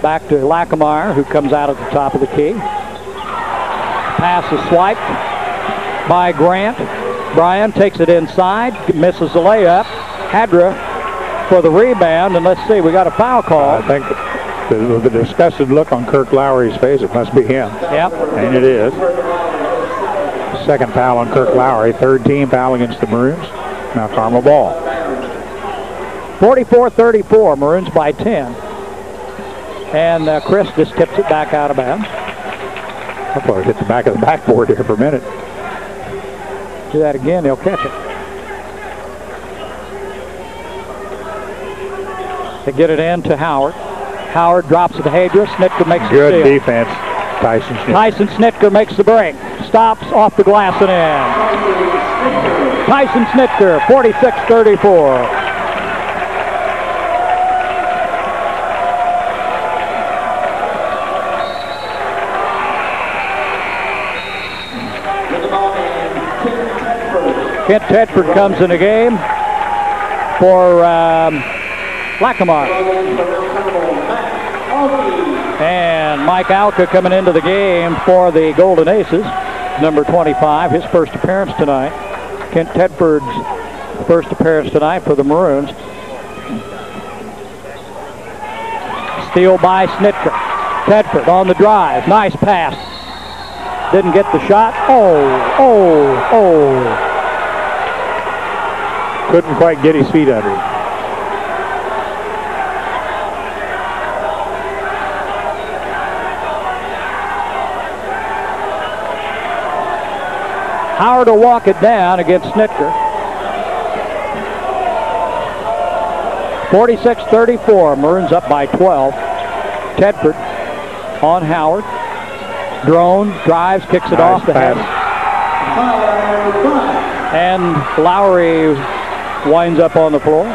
Back to Lackameyer, who comes out at the top of the key. Pass is swiped by Grant. Brian takes it inside, misses the layup. Hadra for the rebound, and let's see, we got a foul call. I think the disgusted look on Kirk Lowry's face, it must be him. Yep. And it is. Second foul on Kirk Lowry, third team foul against the Maroons. Mount Carmel ball. 44-34, Maroons by 10. And Chris just tips it back out of bounds. I thought it hit the back of the backboard here for a minute. Do that again, they'll catch it. They get it in to Howard. Howard drops it to Hadra. Snitker makes the steal. Good defense, Tyson Snitker. Tyson Snitker makes the break. Stops off the glass and in. Tyson Snitker, 46-34. Kent Tedford comes in the game for Lackameyer. And Mike Alka coming into the game for the Golden Aces, number 25, his first appearance tonight. Kent Tedford's first appearance tonight for the Maroons. Steal by Snitker. Tedford on the drive. Nice pass. Didn't get the shot. Oh. Couldn't quite get his feet under him. Howard will walk it down against Snitker. 46-34. Maroons up by 12. Tedford on Howard. Drone drives, kicks it off the head. And Lowry winds up on the floor.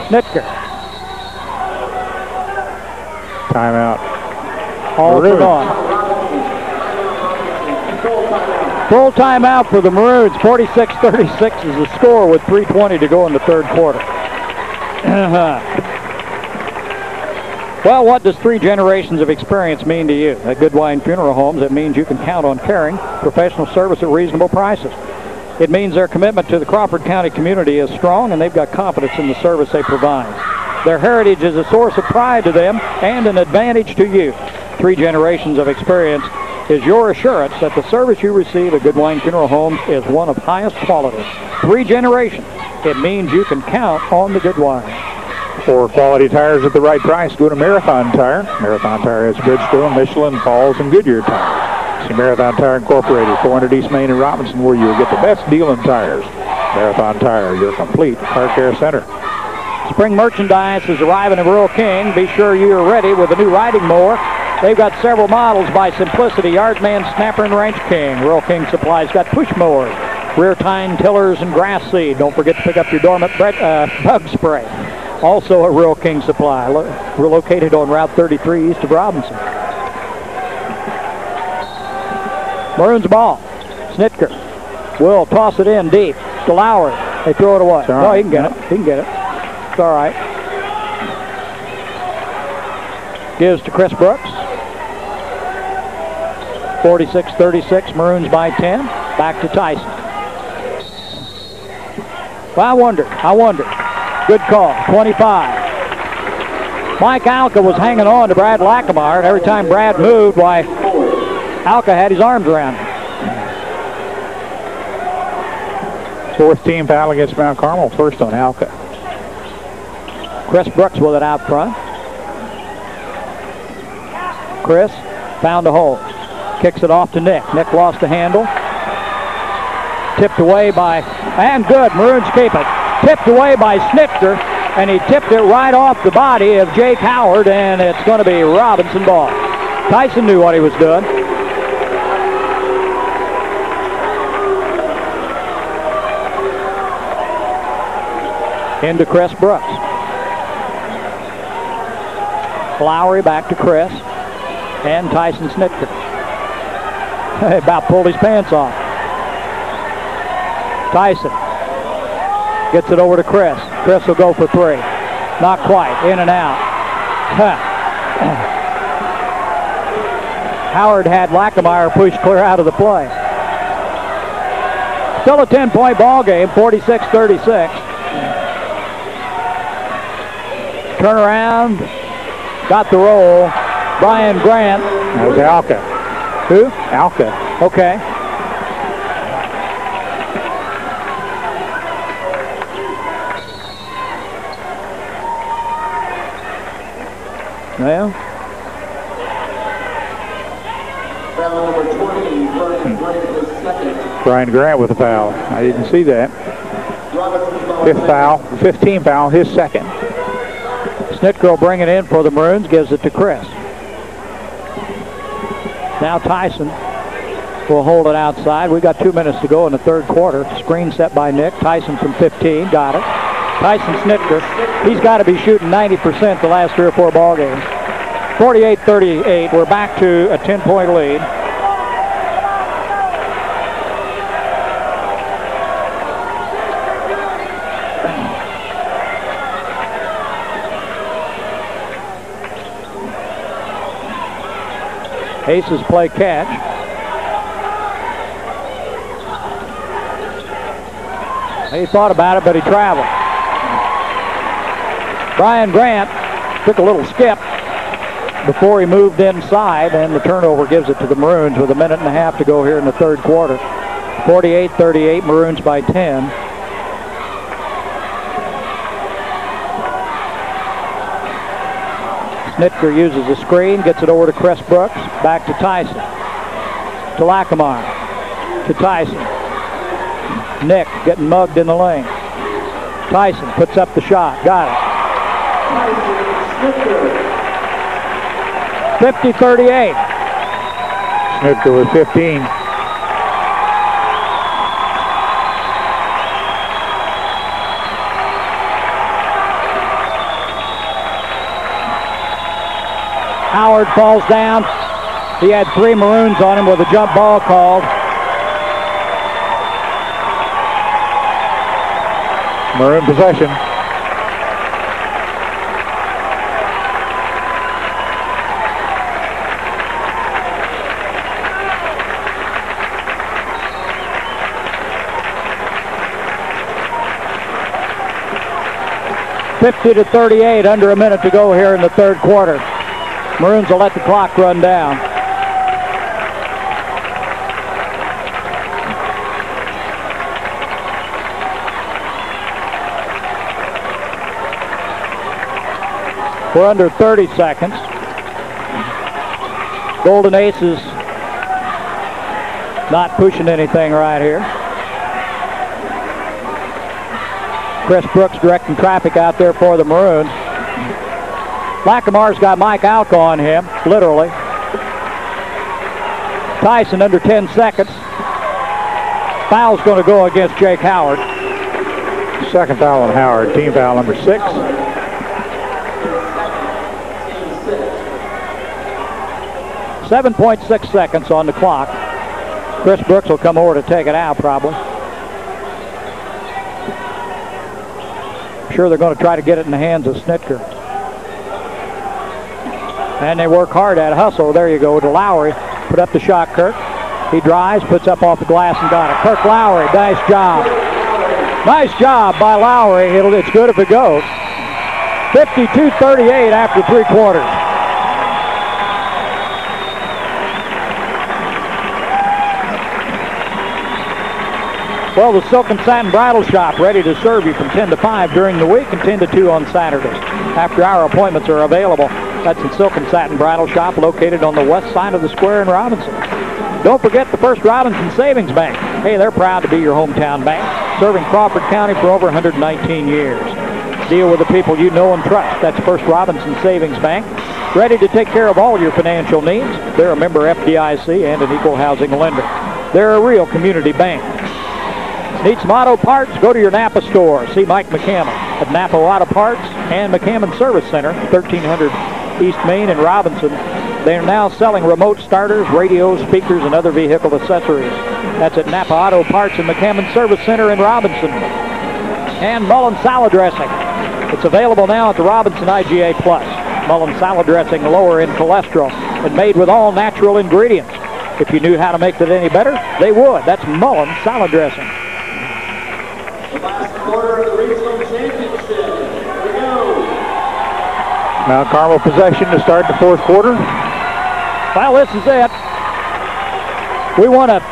Snitker. Timeout. All for gone. Full timeout for the Maroons. 46-36 is the score with 3:20 to go in the third quarter. Well, what does 3 generations of experience mean to you? At Goodwine Funeral Homes, it means you can count on caring, professional service at reasonable prices. It means their commitment to the Crawford County community is strong, and they've got confidence in the service they provide. Their heritage is a source of pride to them and an advantage to you. 3 generations of experience is your assurance that the service you receive at Goodwine Funeral Homes is one of highest quality. 3 generations. It means you can count on the Goodwine. For quality tires at the right price, go to Marathon Tire. Marathon Tire has Bridgestone, Michelin, Falls, and Goodyear tires. See Marathon Tire Incorporated, 400 East Main in Robinson, where you will get the best deal in tires. Marathon Tire, your complete car care center. Spring merchandise is arriving at Rural King. Be sure you're ready with a new riding mower. They've got several models by Simplicity, Yardman, Snapper, and Ranch King. Rural King Supply's got push mowers, rear tine tillers, and grass seed. Don't forget to pick up your dormant bug spray. Also at Rural King Supply. We're located on Route 33 east of Robinson. Maroons ball. Snitker will toss it in deep to Lowry. They throw it away. No, he can get it. He can get it. It's all right. Gives to Chris Brooks. 46-36, Maroons by 10. Back to Tyson. Well, I wonder. Good call, 25. Mike Alka was hanging on to Brad Lackameyer, and every time Brad moved, why, Alka had his arms around him. 4th team foul against Mount Carmel, first on Alka. Chris Brooks with it out front. Chris found a hole. Kicks it off to Nick. Nick lost the handle. Tipped away by, and good, Maroons keep it. Tipped away by Snitker. and he tipped it right off the body of Jake Howard, and it's going to be Robinson ball. Tyson knew what he was doing. Into Chris Brooks. Lowry back to Chris and Tyson Snitka. About pulled his pants off. Tyson gets it over to Chris. Chris will go for three. Not quite. In and out. Howard had Lackameyer pushed clear out of the play. Still a 10-point ball game, 46-36. Turn around. Got the roll. Brian Grant. That was Alka. Who? Alka. Okay. Well. Foul number 20, Brian Grant was second. Brian Grant with a foul. I didn't see that. Fifth foul, 15 foul, his second. Snitka will bring it in for the Maroons, gives it to Chris. Now Tyson will hold it outside. We got 2 minutes to go in the third quarter. Screen set by Nick. Tyson from 15, got it. Tyson Snitka, he's got to be shooting 90% the last 3 or 4 ball games. 48-38, we're back to a 10-point lead. Aces play catch. He thought about it, but he traveled. Brian Grant took a little skip before he moved inside, and the turnover gives it to the Maroons with 1.5 minutes to go here in the third quarter. 48-38, Maroons by 10. Snitka uses the screen, gets it over to Chris Brooks, back to Tyson, to Lackameyer, to Tyson. Nick getting mugged in the lane. Tyson puts up the shot, got it. 50-38. Snitka with 15. Howard falls down. He had 3 Maroons on him with a jump ball called. Maroon possession. .50-38, under a minute to go here in the third quarter. Maroons will let the clock run down. We're under 30 seconds. Golden Aces not pushing anything right here. Chris Brooks directing traffic out there for the Maroons. Lackamayer's got Mike Alka on him, literally. Tyson under 10 seconds. Foul's going to go against Jake Howard. Second foul on Howard, team foul number 6. 7.6 seconds on the clock. Chris Brooks will come over to take it out probably. I'm sure they're going to try to get it in the hands of Snitka. And they work hard at it. Hustle, there you go, to Lowry. Put up the shot, Kirk. He drives, puts up off the glass and got it. Kirk Lowry, nice job. Nice job by Lowry. It's good if it goes. 52-38 after 3 quarters. Well, the Silk and Satin Bridal Shop ready to serve you from 10 to 5 during the week and 10 to 2 on Saturdays. After-hour appointments are available. That's the Silk and Satin Bridal Shop located on the west side of the square in Robinson. Don't forget the First Robinson Savings Bank. Hey, they're proud to be your hometown bank, serving Crawford County for over 119 years. Deal with the people you know and trust. That's First Robinson Savings Bank. Ready to take care of all your financial needs. They're a member FDIC and an equal housing lender. They're a real community bank. Need some auto parts? Go to your Napa store. See Mike McCammon at Napa Auto Parts and McCammon Service Center, 1300 East Main in Robinson. They are now selling remote starters, radios, speakers, and other vehicle accessories. That's at Napa Auto Parts and McCammon Service Center in Robinson. And Mullen Salad Dressing. It's available now at the Robinson IGA Plus. Mullen Salad Dressing, lower in cholesterol, and made with all natural ingredients. If you knew how to make it any better, they would. That's Mullen Salad Dressing. The last quarter of the regional championship. Here we go. Mount Carmel possession to start the fourth quarter. Well, this is it. We want to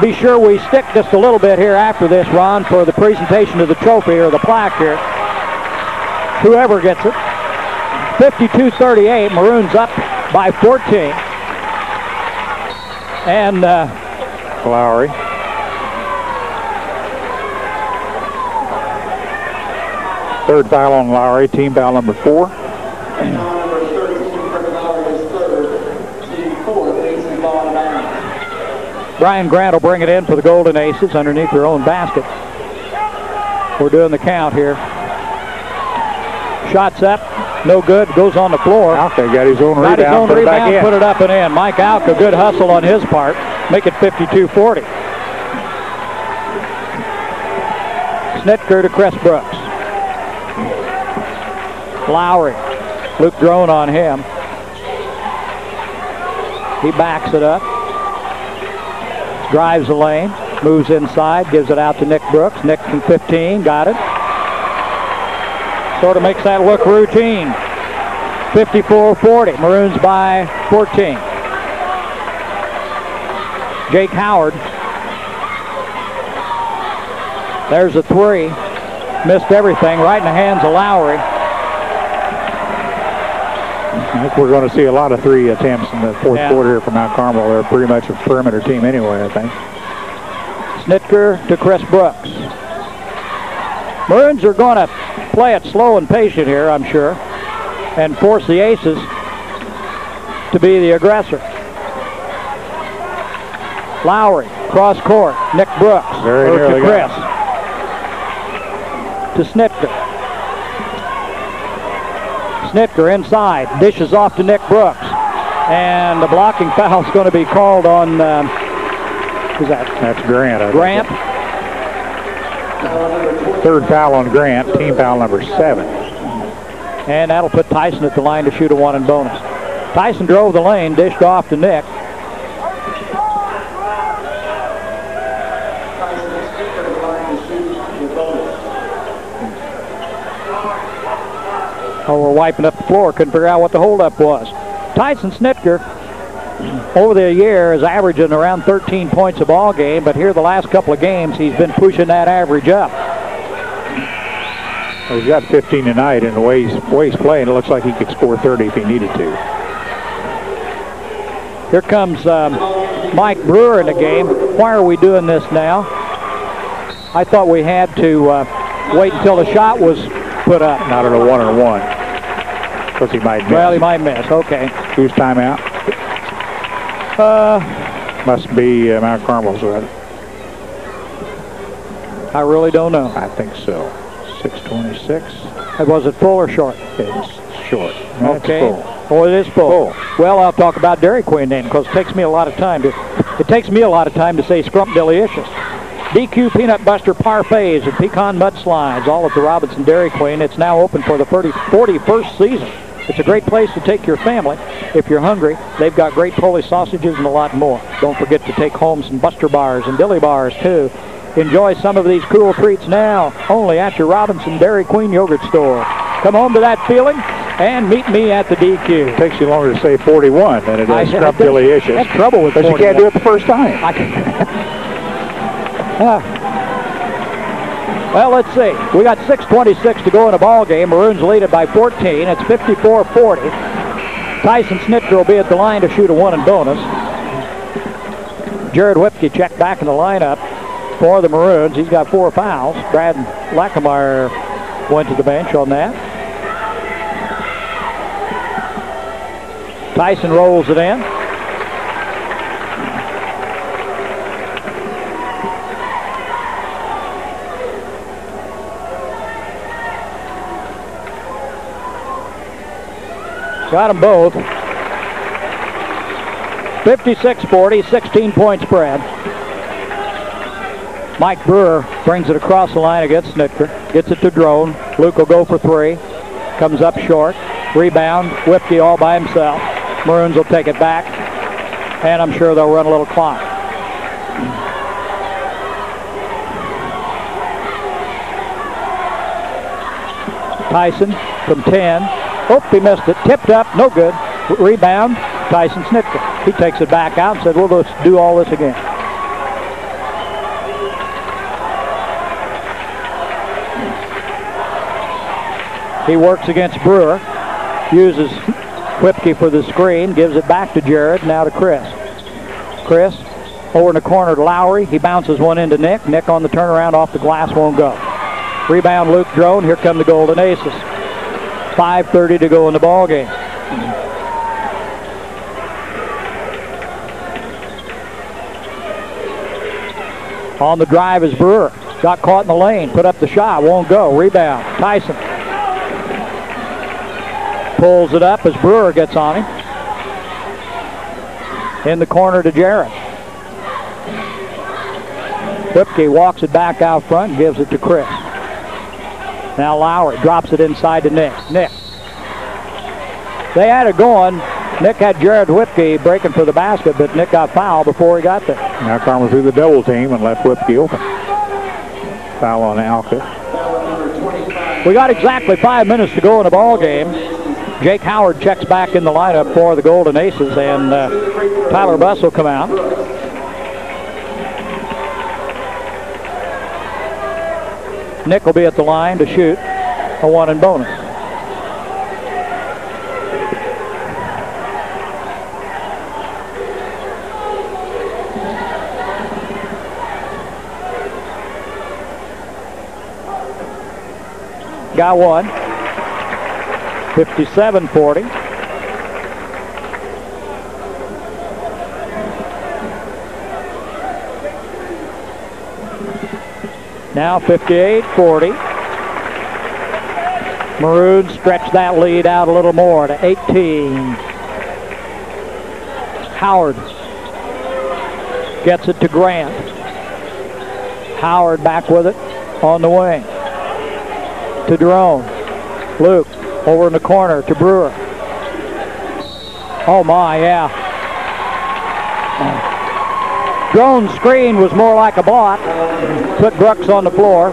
be sure we stick just a little bit here after this, Ron, for the presentation of the trophy or the plaque here. Whoever gets it. 52-38, Maroons up by 14. And Lowry. Third foul on Lowry, team foul number 4. Number 13 for Lowry is third. Team 4 takes the ball down. Brian Grant will bring it in for the Golden Aces underneath their own basket. We're doing the count here. Shots up, no good, goes on the floor. Alka got his own Got rebound, his own rebound, it back in. put it up and in. Mike Alka, good hustle on his part. Make it 52-40. Snitker to Chris Brooks. Lowry. Luke Drone on him. He backs it up. Drives the lane. Moves inside. Gives it out to Nick Brooks. Nick from 15. Got it. Sort of makes that look routine. 54-40. Maroons by 14. Jake Howard. There's a 3. Missed everything. Right in the hands of Lowry. I think we're going to see a lot of 3 attempts in the fourth quarter here from Mount Carmel. They're pretty much a perimeter team anyway, I think. Snitker to Chris Brooks. Maroons are going to play it slow and patient here, I'm sure, and force the Aces to be the aggressor. Lowry, cross court. Nick Brooks. Very to nearly Chris. To Snitker. Snitker inside. Dishes off to Nick Brooks. And the blocking foul is going to be called on, who's that? That's Grant. Grant. Third foul on Grant, team foul number 7. And that'll put Tyson at the line to shoot a 1 and bonus. Tyson drove the lane, dished off to Nick. Oh, we're wiping up the floor. Couldn't figure out what the holdup was. Tyson Snitker, over the year, is averaging around 13 points a ball game, but here the last couple of games, he's been pushing that average up. Well, he's got 15 tonight, and the way he's playing, it looks like he could score 30 if he needed to. Here comes Mike Brewer in the game. Why are we doing this now? I thought we had to wait until the shot was put up. Not at a 1-on-1. Because he might miss. Well, he might miss. Okay. Who's timeout? Must be Mount Carmel's. I really don't know. I think so. 6:26. Was it full or short? It's short. Okay. Full. Oh, it is full. Well, I'll talk about Dairy Queen then, because it takes me a lot of time to say Scrumpdilicious. DQ Peanut Buster Parfaits and Pecan Mudslides, all at the Robinson Dairy Queen. It's now open for the 41st season. It's a great place to take your family if you're hungry. They've got great Polish sausages and a lot more. Don't forget to take home some Buster Bars and Dilly Bars, too. Enjoy some of these cool treats now, only at your Robinson Dairy Queen yogurt store. Come home to that feeling and meet me at the DQ. It takes you longer to say 41 than it does Scrumpdilicious. I had trouble with 41. But you can't do it the first time. Well, let's see. We got 6:26 to go in a ball game. Maroons lead it by 14. It's 54-40. Tyson Snitker will be at the line to shoot a 1 and bonus. Jared Whipke checked back in the lineup for the Maroons. He's got 4 fouls. Brad Lackameyer went to the bench on that. Tyson rolls it in. Got them both. 56-40, 16-point spread. Mike Brewer brings it across the line against Snitker. Gets it to Drone. Luke will go for three. Comes up short. Rebound. Whipke all by himself. Maroons will take it back. And I'm sure they'll run a little clock. Tyson from 10. Oh, he missed it. Tipped up. No good. Rebound. Tyson Snitker. He takes it back out and said, we'll just do all this again. He works against Brewer. Uses Whipke for the screen. Gives it back to Jared. Now to Chris. Chris over in the corner to Lowry. He bounces one into Nick. Nick on the turnaround off the glass. Won't go. Rebound Luke Drone. Here come the Golden Aces. 5:30 to go in the ball game. On the drive is Brewer. Got caught in the lane. Put up the shot. Won't go. Rebound. Tyson. Pulls it up as Brewer gets on him. In the corner to Jarrett. Whipke walks it back out front and gives it to Chris. Now Lowry drops it inside to Nick. Nick. They had it going. Nick had Jared Whipke breaking for the basket, but Nick got fouled before he got there. Now Carmel threw the double team and left Whipke open. Foul on Alka. We got exactly 5 minutes to go in the ball game. Jake Howard checks back in the lineup for the Golden Aces, and Tyler Buss will come out. Nick will be at the line to shoot a one and bonus. Got one. 57-40. Now 58-40. Maroons stretch that lead out a little more to 18. Howard gets it to Grant. Howard back with it on the wing. To Drone. Luke over in the corner to Brewer. Oh my, yeah. Drone's screen was more like a block. Put Brooks on the floor.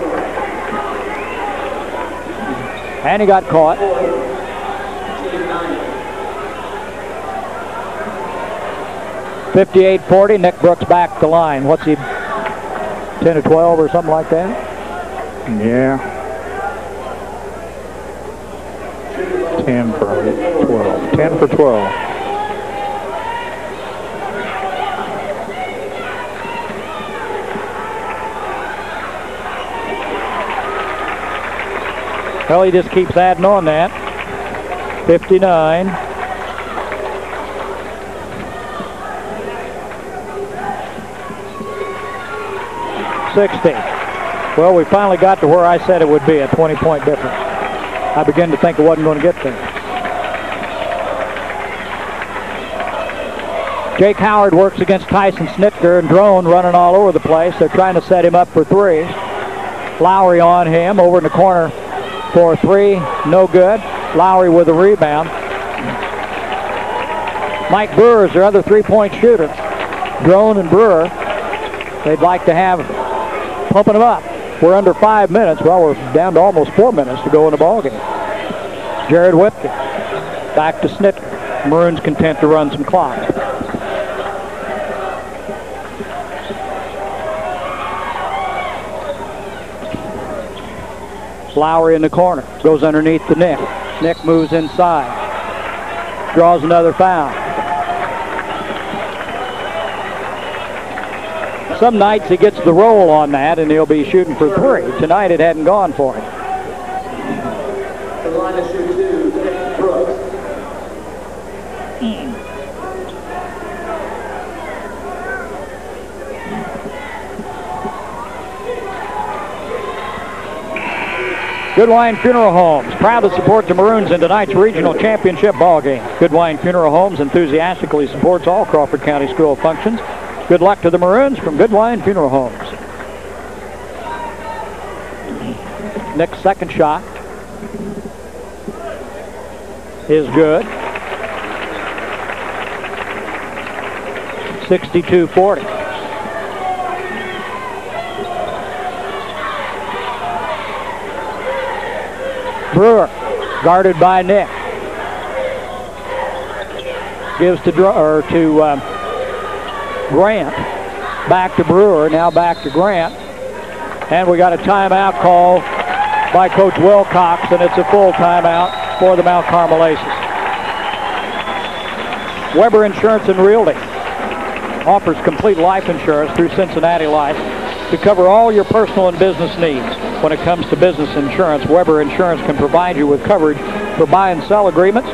And he got caught. .58-40, Nick Brooks back to line. What's he, 10 or 12 or something like that? Yeah. 10 for 12. 10 for 12. Well, he just keeps adding on that. 59. .60. Well, we finally got to where I said it would be, a 20-point difference. I began to think it wasn't going to get there. Jake Howard works against Tyson Snitker, and Drone running all over the place. They're trying to set him up for three. Lowry on him, over in the corner for three, no good. Lowry with a rebound. Mike Brewer is their other three-point shooter. Drone and Brewer, they'd like to have pumping them up. We're under 5 minutes. Well, we're down to almost 4 minutes to go in the ballgame. Jared Whipke back to Snitker. Maroons content to run some clock. Lowry in the corner, goes underneath to Nick. Nick moves inside, draws another foul. Some nights he gets the roll on that and he'll be shooting for three. Tonight it hadn't gone for him. minus your 2, Nick Brooks. Goodwine Funeral Homes, proud to support the Maroons in tonight's regional championship ball game. Goodwine Funeral Homes enthusiastically supports all Crawford County school functions. Good luck to the Maroons from Goodwine Funeral Homes. Nick's second shot is good. 62-40. Brewer, guarded by Nick. Gives to Grant. Back to Brewer, now back to Grant. And we got a timeout call by Coach Wilcox, and it's a full timeout for the Mt Carmel Aces. Weber Insurance and Realty offers complete life insurance through Cincinnati Life to cover all your personal and business needs. When it comes to business insurance, Weber Insurance can provide you with coverage for buy and sell agreements,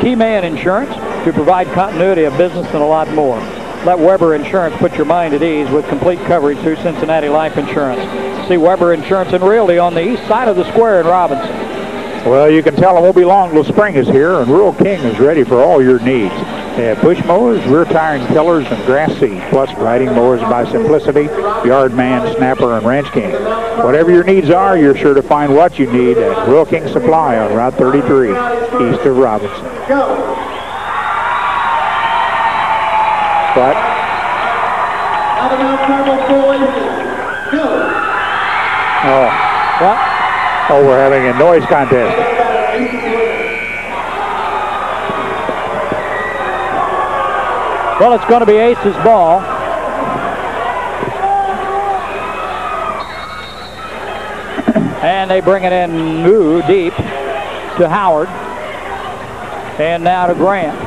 key man insurance to provide continuity of business, and a lot more. Let Weber Insurance put your mind at ease with complete coverage through Cincinnati Life Insurance. See Weber Insurance and Realty on the east side of the square in Robinson. Well, you can tell it won't be long till spring is here, and Rural King is ready for all your needs. They have push mowers, rear tiring tillers, and grass seed, plus riding mowers by Simplicity, Yardman, Snapper, and Ranch King. Whatever your needs are, you're sure to find what you need at Rural King Supply on Route 33, east of Robinson. But oh, we're having a noise contest. Well, it's going to be Ace's ball. And they bring it in deep to Howard. And now to Grant.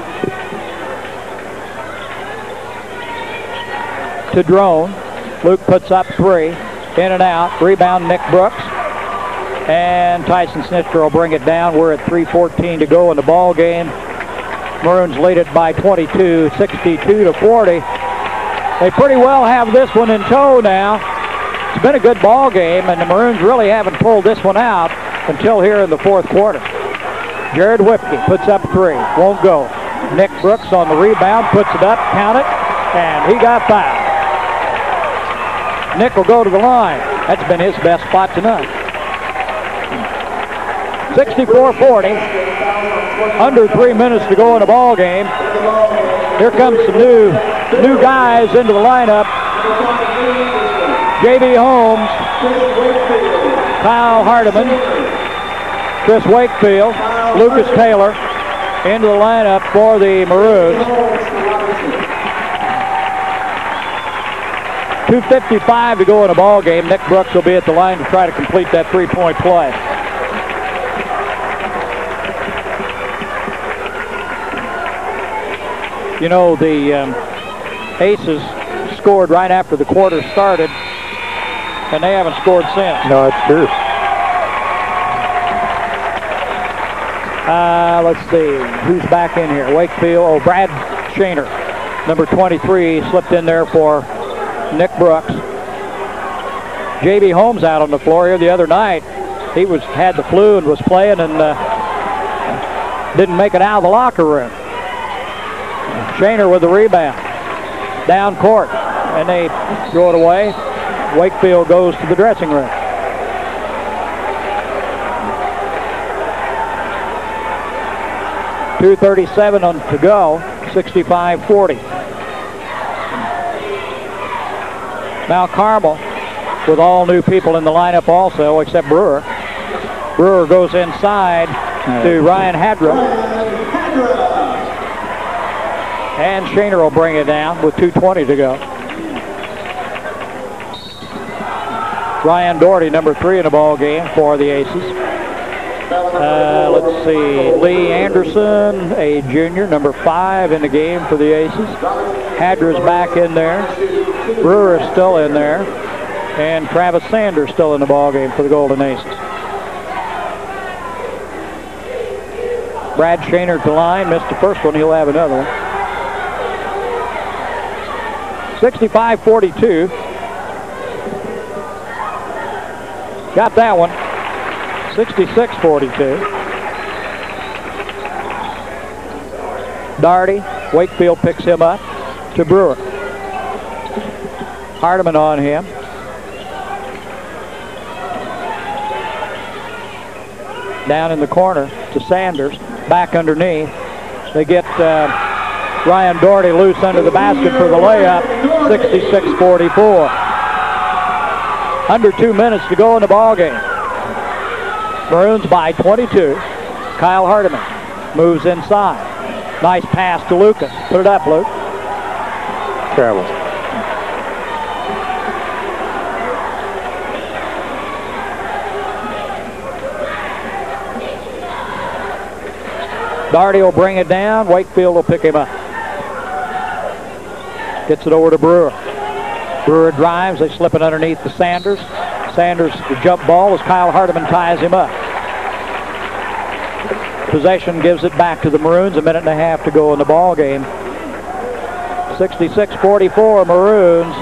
To Drone. Luke puts up 3. In and out. Rebound Nick Brooks. And Tyson Snitker will bring it down. We're at 3:14 to go in the ball game. Maroons lead it by 22, 62-40. They pretty well have this one in tow now. It's been a good ball game, and the Maroons really haven't pulled this one out until here in the fourth quarter. Jared Whipke puts up 3, won't go. Nick Brooks on the rebound, puts it up, count it, and he got fouled. Nick will go to the line. That's been his best spot tonight. 64-40. Under 3 minutes to go in the ball game. Here comes some new guys into the lineup. J.B. Holmes, Kyle Hardiman, Chris Wakefield, Lucas Taylor into the lineup for the Maroons. 2:55 to go in the ball game. Nick Brooks will be at the line to try to complete that three-point play. You know, the Aces scored right after the quarter started, and they haven't scored since. No, it's true. Let's see, who's back in here? Wakefield, Brad Shaner, number 23, slipped in there for Nick Brooks. J.B. Holmes out on the floor here the other night. He had the flu and was playing and didn't make it out of the locker room. Shaner with the rebound. Down court. And they throw it away. Wakefield goes to the dressing room. .237 to go. 65-40. Mount Carmel with all new people in the lineup also, except Brewer. Brewer goes inside to Ryan Hadra. And Shaner will bring it down with 2:20 to go. Ryan Doherty, number 3 in the ball game for the Aces. Let's see, Lee Anderson, a junior, number 5 in the game for the Aces. Hadra's back in there. Brewer is still in there. And Travis Sanders still in the ball game for the Golden Aces. Brad Shaner to line, missed the first one, he'll have another one. 65-42. Got that one. 66-42. Daugherty, Wakefield picks him up to Brewer. Hardiman on him. Down in the corner to Sanders. Back underneath. They get Ryan Daugherty loose under the basket for the layup. 66-44. Under 2 minutes to go in the ball game. Maroons by 22. Kyle Hardiman moves inside. Nice pass to Lucas. Put it up, Luke. Travel. Daugherty will bring it down. Wakefield will pick him up. Gets it over to Brewer. Brewer drives. They slip it underneath to Sanders. Sanders, the jump ball as Kyle Hardiman ties him up. Possession gives it back to the Maroons. 1.5 minutes to go in the ball game. 66-44 Maroons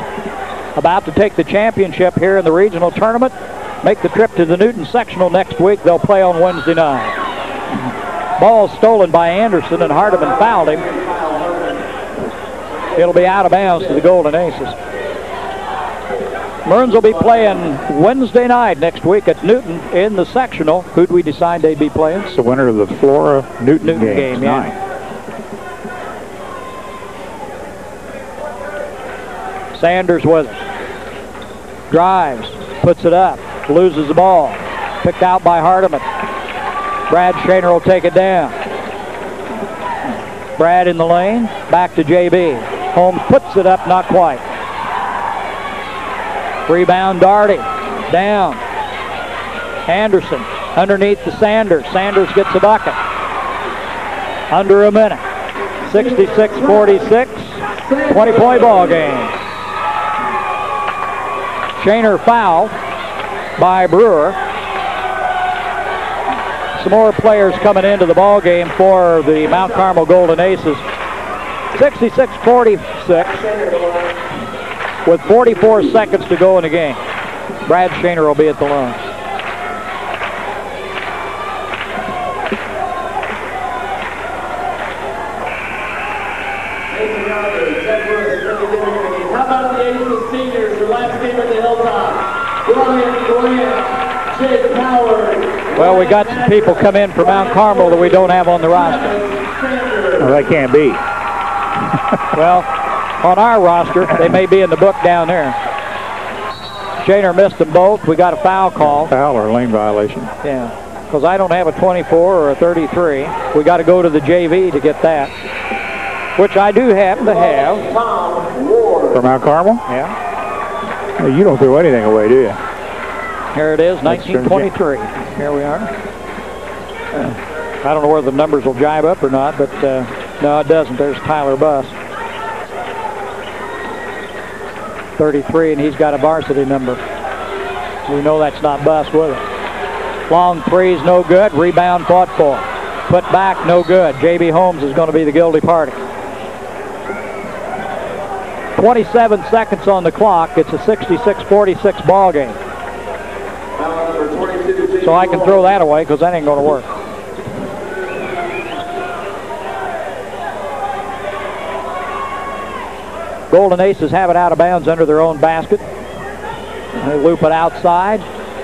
about to take the championship here in the regional tournament. Make the trip to the Newton sectional next week. They'll play on Wednesday night. Ball stolen by Anderson, and Hardiman fouled him. It'll be out of bounds to the Golden Aces. Maroons will be playing Wednesday night next week at Newton in the sectional. Who'd we decide they'd be playing? It's the winner of the Flora-Newton game yeah. Sanders with it. Drives, puts it up, loses the ball. Picked out by Hardiman. Brad Shaner will take it down. Brad in the lane, back to JB. Holmes puts it up, not quite. Rebound Daugherty, down. Anderson underneath to Sanders. Sanders gets a bucket. Under a minute. 66-46, 20-point ball game. Shaner fouled by Brewer. Some more players coming into the ball game for the Mount Carmel Golden Aces. 66-46 with 44 seconds to go in the game. Brad Shaner will be at the line. How about the Aces seniors, your last game at the Hilltop? Brian Grant, Jake Howard. Well, we got some people come in from Mount Carmel that we don't have on the roster. Well, that can't be. Well, on our roster, they may be in the book down there. Shaner missed them both. We got a foul call. Foul or lane violation. Yeah, because I don't have a 24 or a 33. We got to go to the JV to get that, which I do happen to have. For Mount Carmel? Yeah. Well, you don't throw anything away, do you? Here it is, 1923. Here we are. I don't know whether the numbers will jibe up or not, but no, it doesn't. There's Tyler Buss. 33, and he's got a varsity number. We know that's not Buss with it. Long three's no good. Rebound fought for. Put back, no good. J.B. Holmes is going to be the guilty party. 27 seconds on the clock. It's a 66-46 ball game. So I can throw that away because that ain't going to work. Golden Aces have it out of bounds under their own basket. They loop it outside,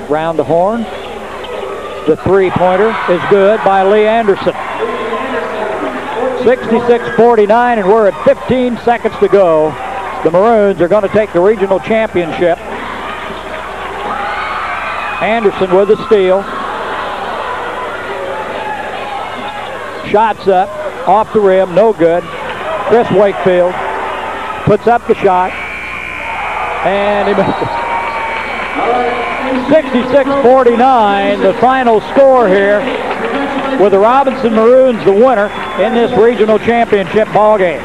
round the horn. The three-pointer is good by Lee Anderson. 66-49, and we're at 15 seconds to go. The Maroons are going to take the regional championship. Anderson with the steal. Shots up, off the rim, no good. Chris Wakefield puts up the shot, and he misses it. 66-49, the final score here, with the Robinson Maroons the winner in this regional championship ball game.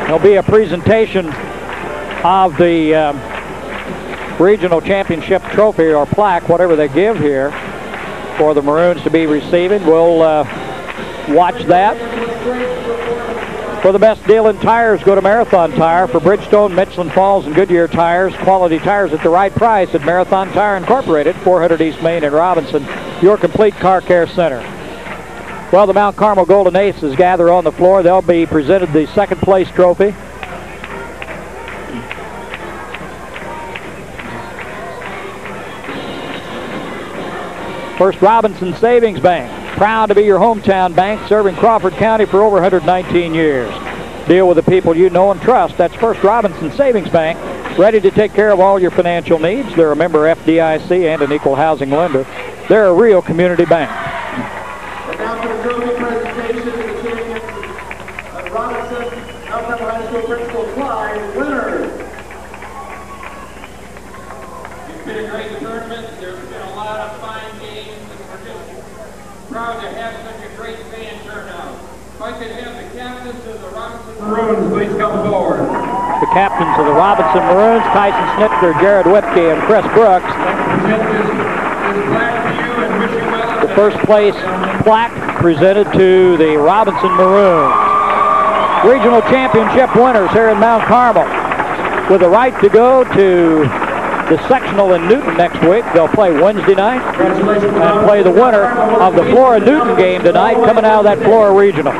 There'll be a presentation of the regional championship trophy or plaque, whatever they give here, for the Maroons to be receiving. We'll watch that. For the best deal in tires, go to Marathon Tire. For Bridgestone, Michelin Falls, and Goodyear tires, quality tires at the right price at Marathon Tire Incorporated, 400 East Main in Robinson, your complete car care center. Well, the Mount Carmel Golden Aces gather on the floor. They'll be presented the second place trophy. First Robinson Savings Bank, proud to be your hometown bank, serving Crawford County for over 119 years. Deal with the people you know and trust. That's First Robinson Savings Bank, ready to take care of all your financial needs. They're a member FDIC and an equal housing lender. They're a real community bank. And now for the trophy presentation, the champions of Robinson, Mount Carmel High School Principal Clyde, winners. It's been a great tournament. There's been a lot of fine games, and we're just proud to have such a great fan turnout. If I could have the captains of the Robinson Maroons please come forward. The captains of the Robinson Maroons, Tyson Snitker, Jared Whitke, and Chris Brooks. The first place plaque presented to the Robinson Maroons. Regional championship winners here in Mount Carmel. With the right to go to the sectional in Newton next week. They'll play Wednesday night and play the winner of the Flora-Newton game tonight, coming out of that Flora Regional.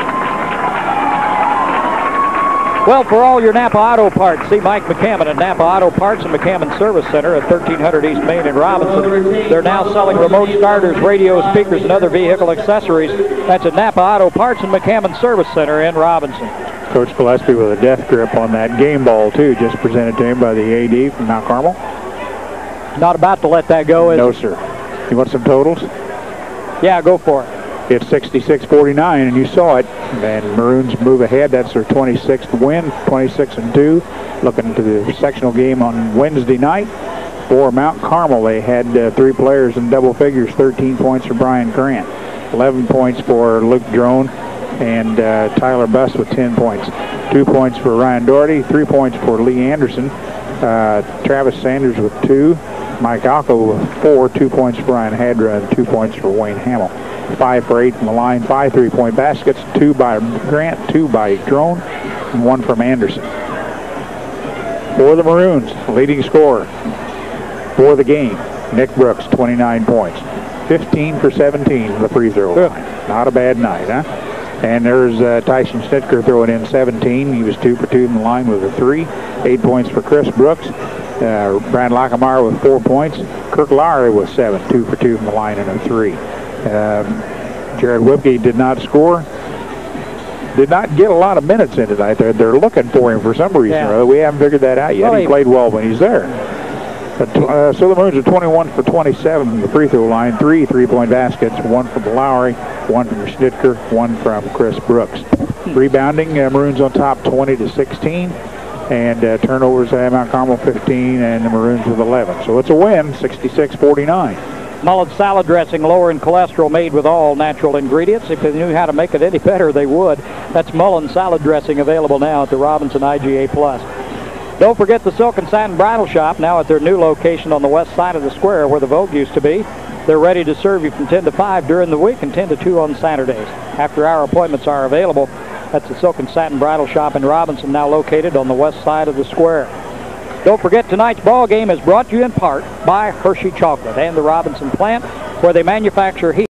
Well, for all your Napa Auto Parts, see Mike McCammon at Napa Auto Parts and McCammon Service Center at 1300 East Main in Robinson. They're now selling remote starters, radio speakers, and other vehicle accessories. That's at Napa Auto Parts and McCammon Service Center in Robinson. Coach Gillespie with a death grip on that game ball, too, just presented to him by the AD from Mount Carmel. Not about to let that go, is No, it? sir. You want some totals? Yeah, go for it. It's 66-49, and you saw it. And Maroons move ahead. That's their 26th win, 26-2. Looking to the sectional game on Wednesday night. For Mount Carmel, they had 3 players in double figures, 13 points for Brian Grant, 11 points for Luke Drone, and Tyler Buss with 10 points. 2 points for Ryan Doherty, 3 points for Lee Anderson, Travis Sanders with 2, Mike Alco with 4, 2 points for Ryan Hadra, and 2 points for Wayne Hamill. 5 for 8 from the line, 5 3-point baskets, 2 by Grant, 2 by Drone, and 1 from Anderson. For the Maroons, leading scorer for the game, Nick Brooks, 29 points. 15 for 17 from the free throw line. Not a bad night, huh? And there's Tyson Snitker throwing in 17. He was 2 for 2 in the line with a 3. 8 points for Chris Brooks. Brad Lockemeyer with 4 points. Kirk Lowry with 7, 2 for 2 from the line and a 3. Jared Whipke did not score. Did not get a lot of minutes in tonight. They're looking for him for some reason or other. We haven't figured that out yet. He played well when he's there. So the Maroons are 21 for 27 from the free throw line. 3 3-point baskets, 1 from Lowry, 1 from Snitker, 1 from Chris Brooks. Rebounding, Maroons on top 20-16. And turnovers at Mount Carmel 15 and the Maroons with 11. So it's a win, 66-49. Mullen salad dressing, lower in cholesterol, made with all natural ingredients. If they knew how to make it any better, they would. That's Mullen salad dressing, available now at the Robinson IGA Plus. Don't forget the Silk and Satin Bridal Shop, now at their new location on the west side of the square where the Vogue used to be. They're ready to serve you from 10 to 5 during the week and 10 to 2 on Saturdays. After-hour appointments are available. That's the Silk and Satin Bridal Shop in Robinson, now located on the west side of the square. Don't forget, tonight's ball game is brought to you in part by Hershey Chocolate and the Robinson plant, where they manufacture heat